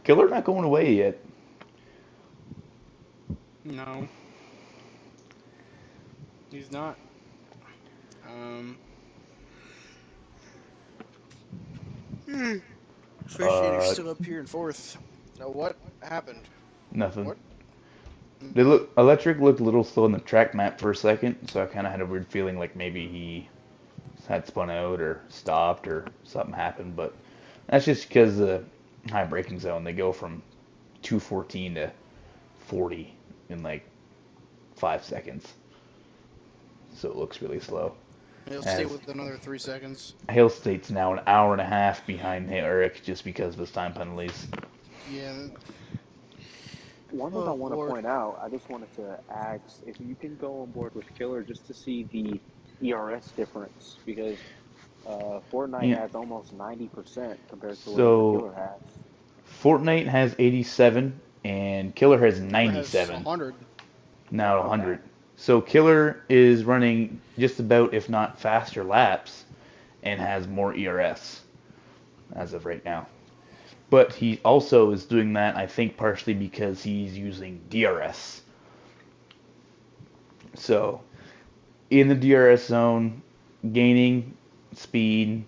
Killer not going away yet. No. He's not. Officiator's still up here in fourth. Now what happened? Nothing. What? Electric looked a little slow on the track map for a second, so I kind of had a weird feeling like maybe he had spun out or stopped or something happened, but that's just because the high braking zone, they go from 214 to 40 in like 5 seconds, so it looks really slow. He'll stay with another 3 seconds. Hale State's now an hour and a half behind Eric just because of his time penalties. Yeah. One thing I want to point out, I just wanted to ask if you can go on board with Killer just to see the ERS difference, because Fortnite has almost 90% compared to what Killer has. Fortnite has 87 and Killer has 97. Has 100. Now 100. So Killer is running just about, if not faster laps, and has more ERS as of right now. But he also is doing that, I think, partially because he's using DRS. So, in the DRS zone, gaining speed,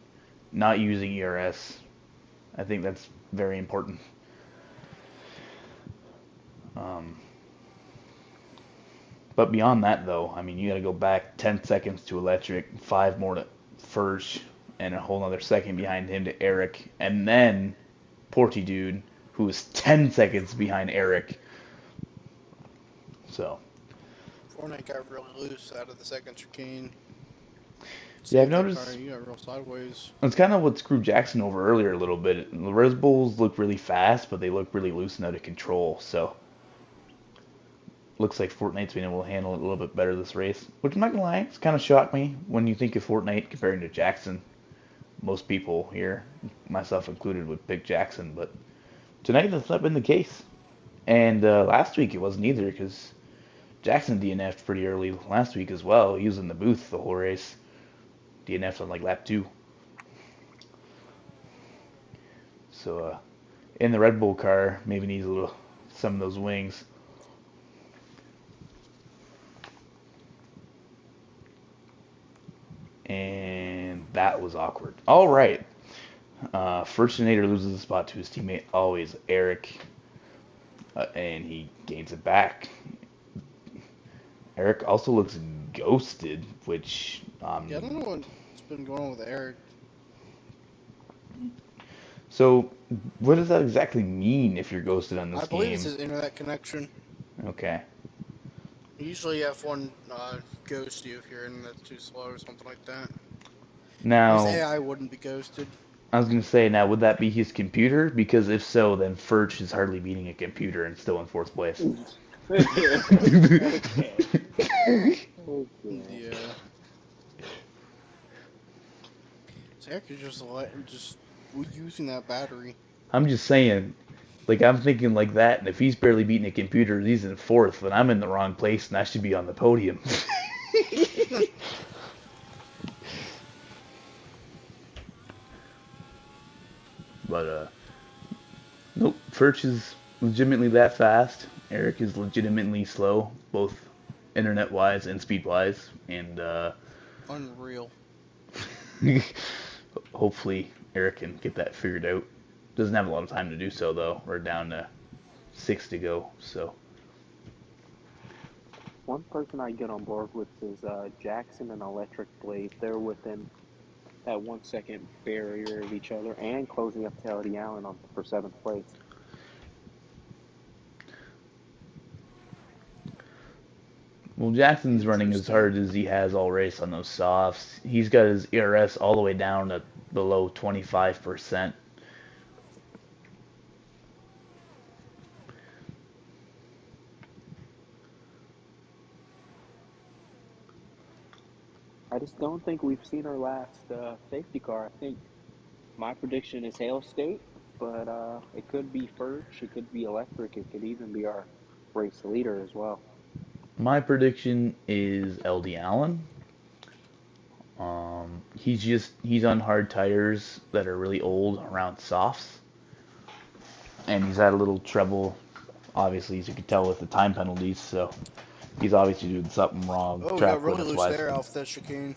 not using ERS, I think that's very important. But beyond that, though, I mean, you got to go back 10 seconds to Electric, 5 more to Furch, and a whole other second behind him to Eric, and then Porty Dude, who is 10 seconds behind Eric. So. Fortnite got really loose out of the second chicane. Yeah, I've noticed. You got real sideways. It's kind of what screwed Jackson over earlier a little bit. The Red Bulls look really fast, but they look really loose and out of control. So. Looks like Fortnite's been able to handle it a little bit better this race. Which I'm not going to lie, it's kind of shocked me when you think of Fortnite comparing to Jackson. Most people here, myself included, would pick Jackson, but tonight that's not been the case. And last week it wasn't either, because Jackson DNF'd pretty early last week as well. He was in the booth the whole race. DNF'd on like lap 2. So in the Red Bull car, maybe needs some of those wings. And that was awkward. All right. Furchinator loses the spot to his teammate, always Eric, and he gains it back. Eric also looks ghosted, which... yeah, I don't know what's been going on with Eric. So, what does that exactly mean if you're ghosted on this game? I believe it's his internet connection. Okay. Usually F1 ghosts you if your internet's too slow or something like that. Now... His AI wouldn't be ghosted. I was going to say, now, would that be his computer? Because if so, then Furch is hardly beating a computer and still in 4th place. Yeah. So Eric is just using that battery. I'm just saying, like, I'm thinking like that, and if he's barely beating a computer, he's in 4th, then I'm in the wrong place, and I should be on the podium. But, nope, Furch is legitimately that fast. Eric is legitimately slow, both internet-wise and speed-wise, and, Unreal. Hopefully Eric can get that figured out. Doesn't have a lot of time to do so though. We're down to 6 to go, so. One person I get on board with is Jackson and Electric Blade. They're within that 1 second barrier of each other and closing up to LD Allen for seventh place. Well, Jackson's running as hard as he has all race on those softs. He's got his ERS all the way down to below 25%. I just don't think we've seen our last safety car. I think my prediction is Hale State, but it could be Furch, it could be Electric, it could even be our race leader as well. My prediction is LD Allen. He's on hard tires that are really old around softs, and he's had a little trouble. Obviously, as you can tell with the time penalties, so he's obviously doing something wrong Oh, we got track really limits loose wise. there off that chicane.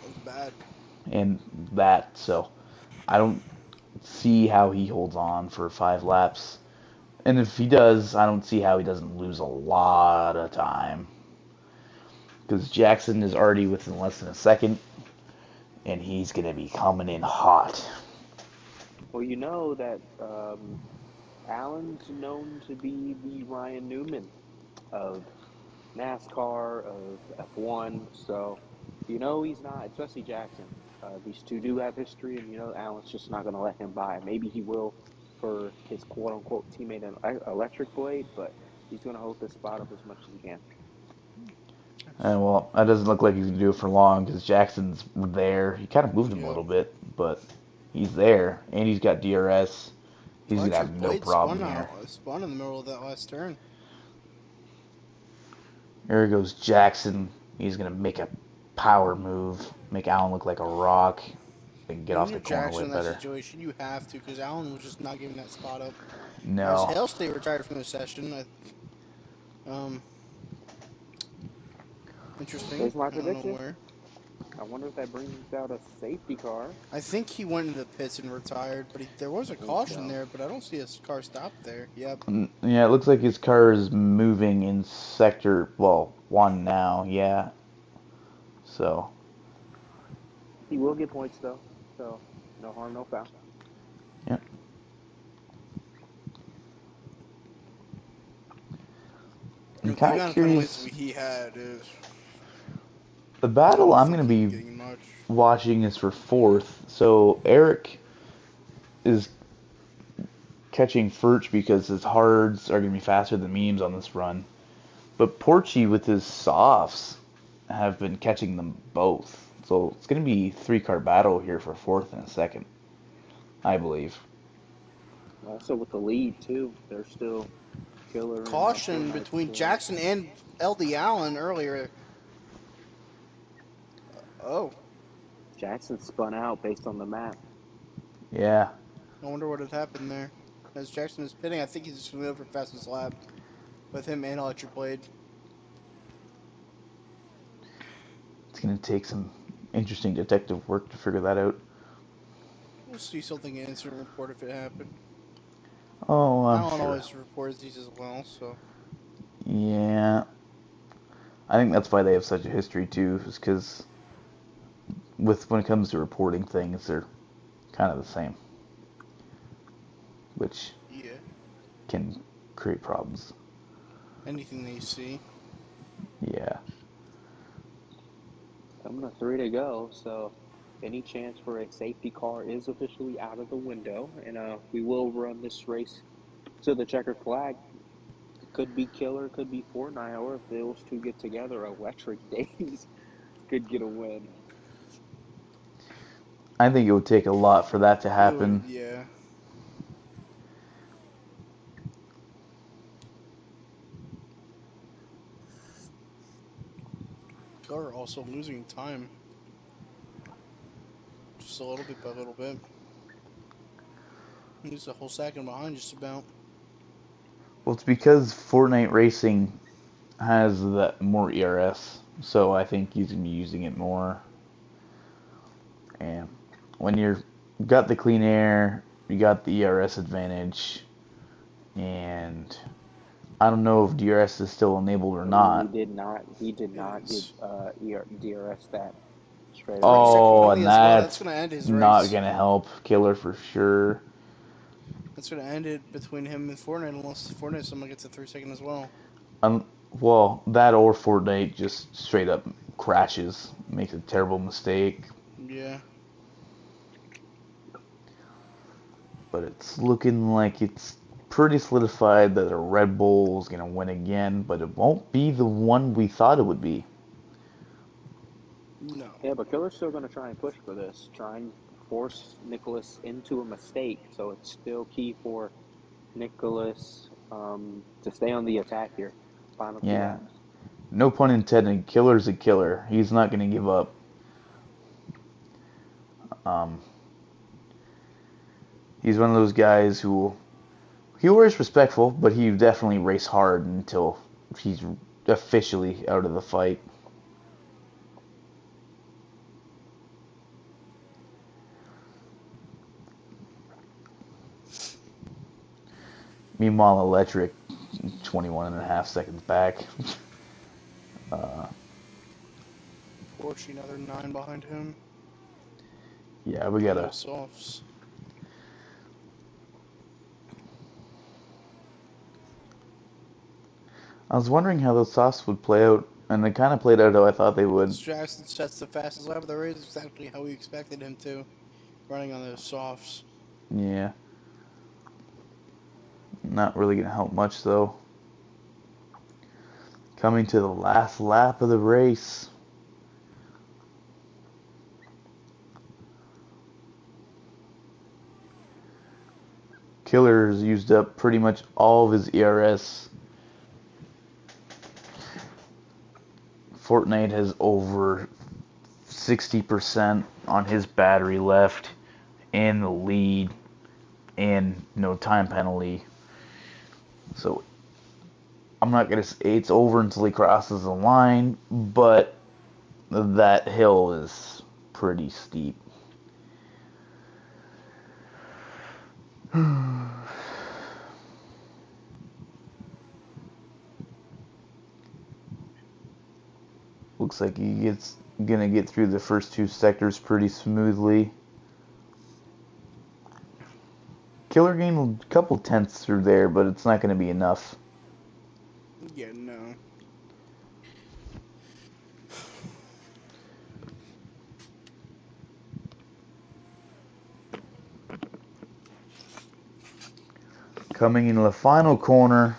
That was bad. And that, so I don't see how he holds on for 5 laps. And if he does, I don't see how he doesn't lose a lot of time. Because Jackson is already within less than a second, and he's going to be coming in hot. Well, you know that Allen's known to be the Ryan Newman of NASCAR, of F1, so you know he's not, especially Jackson. These two do have history, and you know Allen's just not going to let him by. Maybe he will for his quote-unquote teammate in Electric Blade, but he's going to hold this spot up as much as he can. And well, that doesn't look like he's going to do it for long because Jackson's there. He kind of moved him a little bit, but he's there, and he's got DRS. He's going to have no problem here. Spun in the middle of that last turn. Here goes Jackson. He's going to make a power move, make Allen look like a rock, and get off the corner Jackson way in that better. situation, you have to, because Allen was just not giving that spot up. No. Hale State retired from the session. Interesting. There's my I don't know prediction. where. I wonder if that brings out a safety car. I think he went into the pits and retired, but there was a caution there, but I don't see his car stopped there. Yep. Yeah, it looks like his car is moving in sector, 1 now, yeah. So. He will get points, though, so no harm, no foul. Yep. I'm kind of curious. He had is the battle I'm going to be watching is for 4th. So Eric is catching Furch because his hards are going to be faster than memes on this run. But Porchy with his softs have been catching them both. So it's going to be 3-car battle here for 4th and 2nd, I believe. Also with the lead, too. They're still killer. Caution between Jackson and LD Allen earlier. Oh. Jackson spun out based on the map. Yeah. I wonder what had happened there. As Jackson is pitting, I think he's just going to go for fastest lap with him and Electric Blade. It's going to take some interesting detective work to figure that out. We'll see something in instant report if it happened. Oh, I'm Alan sure. always reports these as well, so. Yeah. I think that's why they have such a history, too, is because when it comes to reporting things, they're kind of the same. Which can create problems. Anything they see. Yeah. Coming to 3 to go, so any chance for a safety car is officially out of the window, and we will run this race to the checkered flag. It could be Killer, could be Fortnite, or if those two get together, Electric Days could get a win. I think it would take a lot for that to happen. Yeah. Killer also losing time. Just a little bit by little bit. He's a whole second behind just about. Well, it's because Fortnite Racing has that more ERS, so I think he's going to be using it more. And when you're got the clean air, you got the ERS advantage, and I don't know if DRS is still enabled or He not. did not. He did It not give is. DRS that straight First away. check Oh, penalty and as well. That's that's going to end his not race. gonna help Killer for sure. That's going to end it between him and Fortnite unless Fortnite someone gets a 3-second as well. Well, that or Fortnite just straight up crashes, makes a terrible mistake. Yeah. But it's looking like it's pretty solidified that a Red Bull is gonna win again, but it won't be the one we thought it would be. No. Yeah, but Killer's still going to try and push for this, try and force Nicholas into a mistake. So it's still key for Nicholas to stay on the attack here. Final two Yeah, laps. no pun intended. Killer's a killer. He's not gonna give up. Um, he's one of those guys who he always respectful, but he definitely race hard until he's officially out of the fight. Meanwhile, Electric, 21 and a half seconds back. Porsche another 9 behind him. Yeah, we On gotta. those softs. I was wondering how those softs would play out, and they kind of played out how I thought they would. Jackson sets the fastest lap of the race, exactly how we expected him to, running on those softs. Yeah. Not really gonna help much though. Coming to the last lap of the race. Killer's used up pretty much all of his ERS. Fortnite has over 60% on his battery left in the lead and no time penalty. So I'm not going to say it's over until he crosses the line, but that hill is pretty steep. Looks like he's gonna get through the first two sectors pretty smoothly. Killer gained a couple tenths through there, but it's not gonna be enough. Yeah, no. Coming into the final corner.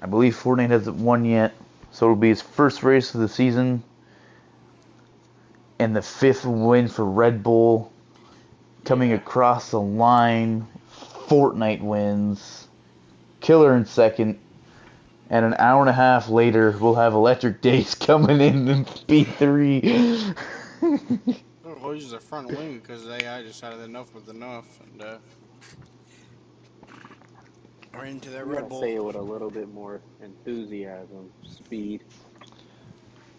I believe Fortnite hasn't won yet, so it'll be his first race of the season. And the 5th win for Red Bull. Coming across the line, Fortnite wins. Killer in second. And an hour and a half later, we'll have Electric Days coming in P3. Oh, he's a front wing because AI decided enough was enough and ran into that You Red gotta Bull. say it with a little bit more enthusiasm, speed.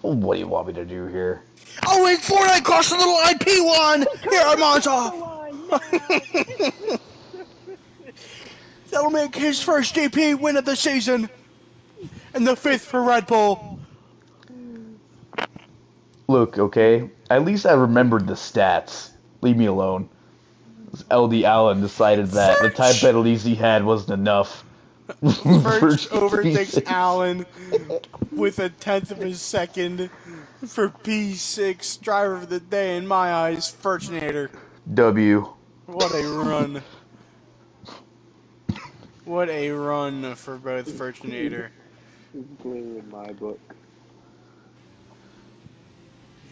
What do you want me to do here? Oh, and Fortnite crossed the little IP one here at Monza. That'll make his first GP win of the season and the 5th for Red Bull. Look, okay, at least I remembered the stats. Leave me alone. LD Allen decided that the time First, penalties he had wasn't enough. For First overtakes P6. Allen with a tenth of a second for P6 driver of the day in my eyes, Furchinator. W. What a run. What a run for both Furchinator. It's clear in my book.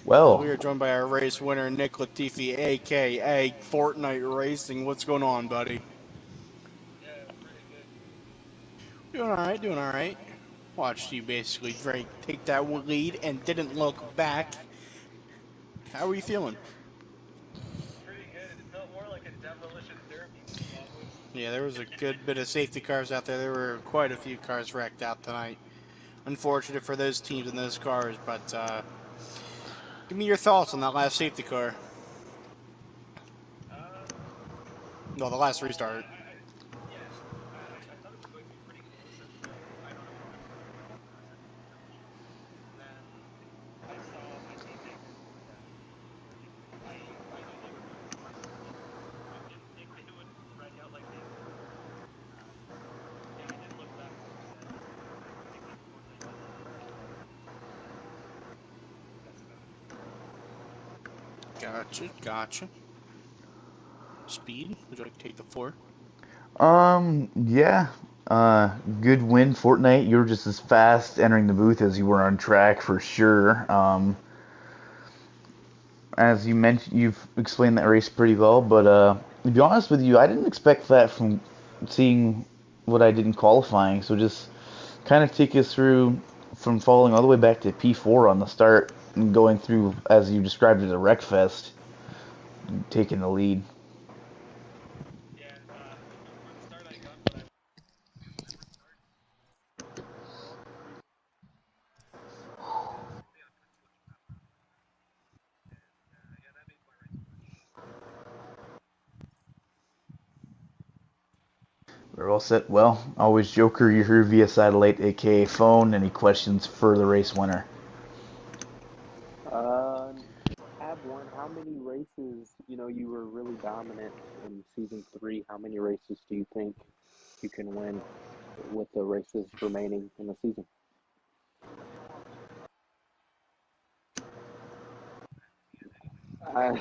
We Well, are joined by our race winner, Nick Latifi, a.k.a. Fortnite Racing. What's going on, buddy? Doing alright, doing alright. Watched you basically take that lead and didn't look back. How are you feeling? Yeah, there was a good bit of safety cars out there. There were quite a few cars wrecked out tonight. unfortunate for those teams and those cars. But give me your thoughts on that last safety car. No, the last restart. Gotcha. Speed, would you like to take the floor? Yeah. Good win, Fortnite. You were just as fast entering the booth as you were on track for sure. As you mentioned, you've explained that race pretty well, but to be honest with you, I didn't expect that from seeing what I did in qualifying. So just kind of take us through from falling all the way back to P4 on the start and going through, as you described it, a wreck fest, taking the lead. We're all set. Well, always Joker, you're here via satellite, aka phone. Any questions for the race winner? Have one. How many races? You were really dominant in season 3. How many races do you think you can win with the races remaining in the season? I,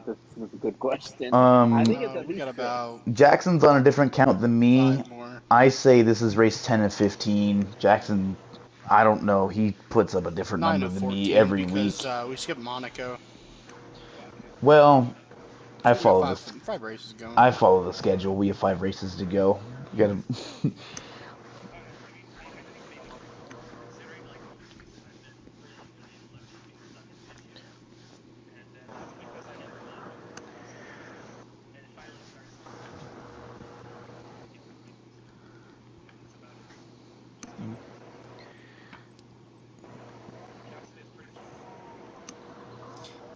this is a good question. I think it's at We got least 6. about Jackson's on a different count than me. 5 more. I say this is race 10 and 15. Jackson, I don't know. He puts up a different 9 number of than me 14 every because week. we skipped Monaco. Well, I So we got follow five this. five races going. I follow the schedule. We have 5 races to go. You gotta.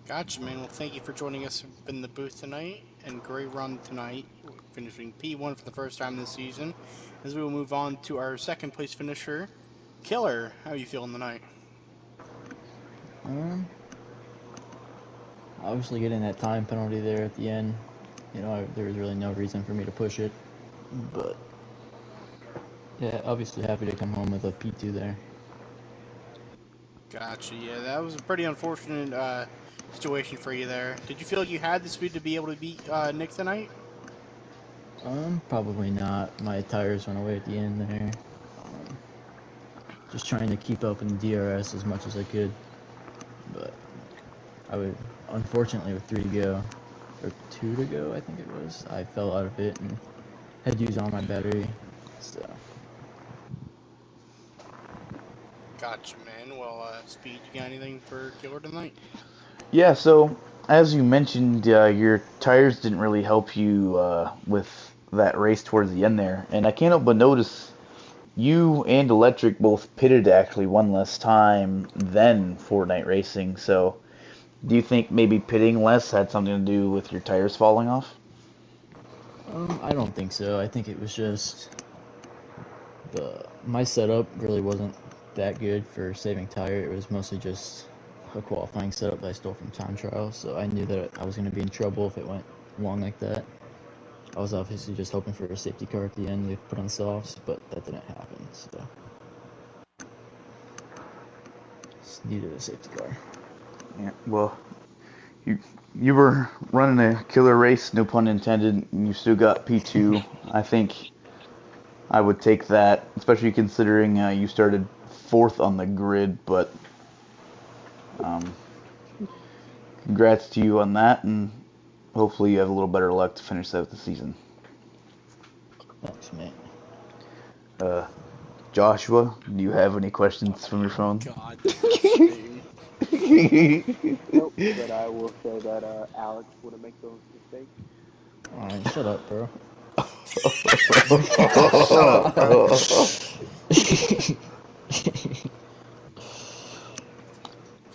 Gotcha, man. Well, thank you for joining us in the booth tonight, and great run tonight, finishing P1 for the first time this season. As we will move on to our second place finisher, Killer. How are you feeling tonight? Obviously getting that time penalty there at the end, there was really no reason for me to push it. But yeah, obviously happy to come home with a P2 there. Gotcha. Yeah, that was a pretty unfortunate situation for you there. Did you feel like you had the speed to be able to beat Nick tonight? Probably not. My tires went away at the end there. Just trying to keep up in the DRS as much as I could. But I would, unfortunately, with 3 to go, or 2 to go, I think it was, I fell out of it and had to use all my battery. So Gotcha, man. Well, Speed, you got anything for Killer tonight? Yeah, so as you mentioned, your tires didn't really help you with that race towards the end there, and I can't help but notice you and Electric both pitted actually one less time than Fortnite Racing. So, do you think maybe pitting less had something to do with your tires falling off? I don't think so. I think it was just my setup really wasn't that good for saving tire. It was mostly just a qualifying setup that I stole from time trial, so I knew that I was going to be in trouble if it went long like that. I was obviously just hoping for a safety car at the end to put on softs, but that didn't happen, so just needed a safety car. Yeah, well, you you were running a killer race, no pun intended, and you still got P2. I think I would take that, especially considering you started fourth on the grid. But um, congrats to you on that, and hopefully you have a little better luck to finish out the season. Thanks, mate. Joshua, do you have any questions from your phone? God, disgusting. Nope, but I will say that Alex wouldn't make those mistakes. Alright, shut up, bro. Shut up, bro.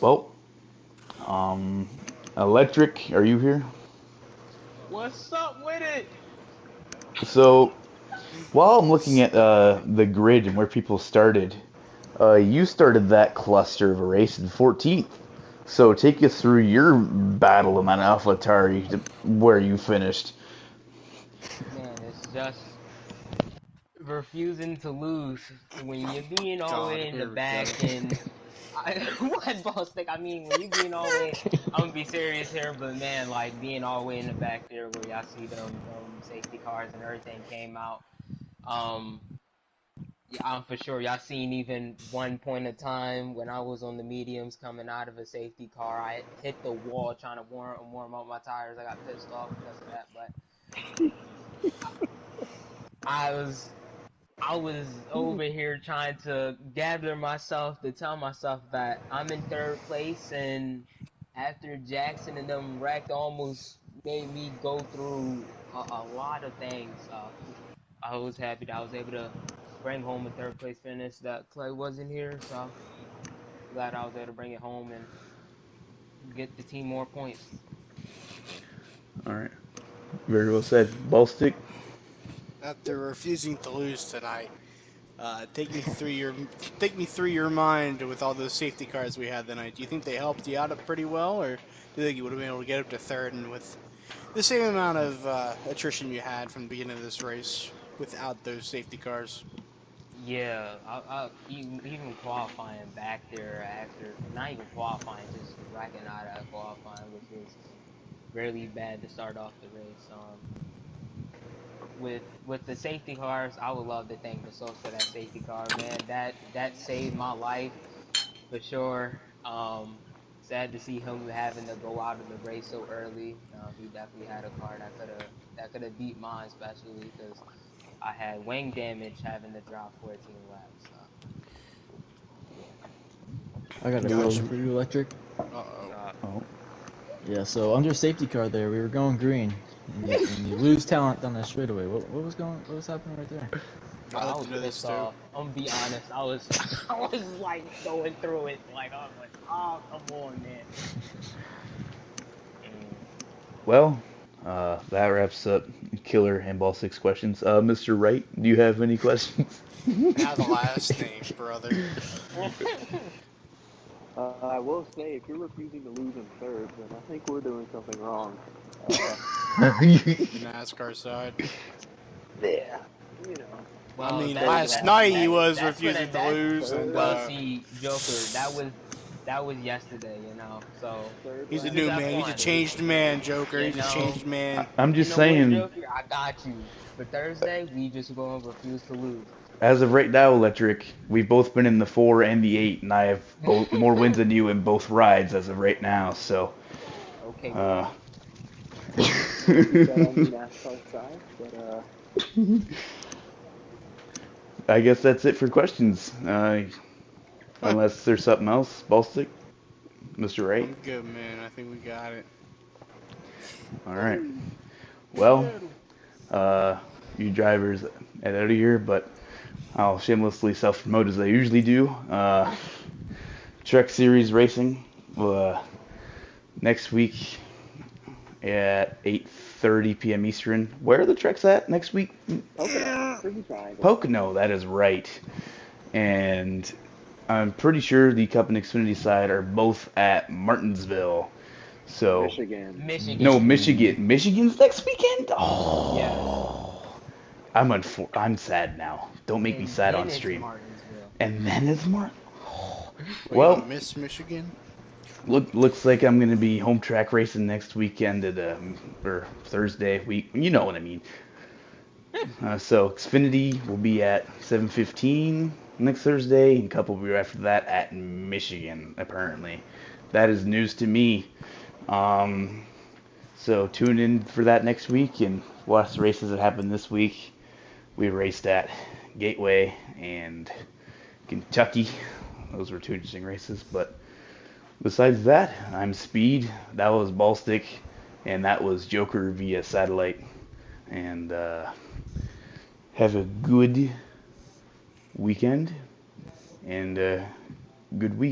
Well, Electric, are you here? What's up with it? So, while I'm looking at the grid and where people started, you started that cluster of a race in 14th. So take us through your battle in that AlphaTauri to where you finished. Man, it's just refusing to lose when you're being all the God, way in the here we go. back and what ball stick? I mean, when you being all the way, I'm gonna be serious here, but man, like being all the way in the back there where y'all see them safety cars and everything came out. Um, yeah, I'm for sure y'all seen even one point of time when I was on the mediums coming out of a safety car, I hit the wall trying to warm up my tires. I got pissed off because of that, but I was I was over here trying to gather myself to tell myself that I'm in third place, and after Jackson and them wrecked almost made me go through a lot of things. I was happy that I was able to bring home a third place finish. That Clay wasn't here, so glad I was able to bring it home and get the team more points. All right, very well said. Ball stick. After refusing to lose tonight, take me through your mind with all those safety cars we had tonight. Do you think they helped you out pretty well, or do you think you would have been able to get up to third and with the same amount of attrition you had from the beginning of this race without those safety cars? Yeah, even qualifying back there after, not even qualifying, just wrecking out of qualifying was just really bad to start off the race. With the safety cars, I would love to thank the source of that safety car, man. That saved my life for sure. Sad to see him having to go out of the race so early. He definitely had a car that could have beat mine, especially because I had wing damage having to drop 14 laps. So yeah. I got a Gotcha. question for you, Electric. Uh-oh. Oh, Yeah, so under safety car there, we were going green, and you lose talent down that straightaway. What was happening right there? Bro, I'd I like to was know this pissed too. off. I'm gonna be honest. I was I was like going through it. Like I was like, oh come on, man. Mm. well, that wraps up Killer and Ball Six questions. Mr. Wright, do you have any questions? Now the last name, brother. I will say, if you're refusing to lose in third, then I think we're doing something wrong. Uh, NASCAR side. yeah, you know, I well, mean, that third last lap, night he man. was that's gonna refusing to that. lose, Third and Well, lap, see, Joker, that was yesterday. So third he's a this lap is new man. He's a F1. penalty. changed man, Joker. You He's a know, changed man. I'm you just know what, saying, Joker? I got you. For Thursday, we just gonna refuse to lose. as of right now, Electric, we've both been in the 4 and the 8, and I have both more wins than you in both rides as of right now. So, Okay, uh, fine. Well, like you said, on the NASCAR side, but I guess that's it for questions. Unless there's something else, Ballstick, Mr. Wright. I'm good, man. I think we got it. All right. We Well, got him. uh, you drivers at out of here, but I'll shamelessly self-promote as I usually do. Truck Series Racing next week at 8:30 p.m. Eastern. Where are the trucks at next week? Pocono, Freaky Triangle, Pocono, that is right. And I'm pretty sure the Cup and Xfinity side are both at Martinsville. So, Michigan. no, Michigan. Michigan. Michigan's next weekend? Yes. Oh, I'm sad now. Don't make me And sad then on it's stream. Martinsville. And then it's more. Well, you Well, don't miss Michigan? looks like I'm gonna be home track racing next weekend at or Thursday week. You know what I mean. So Xfinity will be at 7:15 next Thursday, and Cup will be after that at Michigan. Apparently, that is news to me. Um, so tune in for that next week and watch the races that happened this week. We raced at Gateway and Kentucky. Those were two interesting races, but besides that, I'm Speed. That was Ballstick, and that was Joker via satellite. And have a good weekend and good week.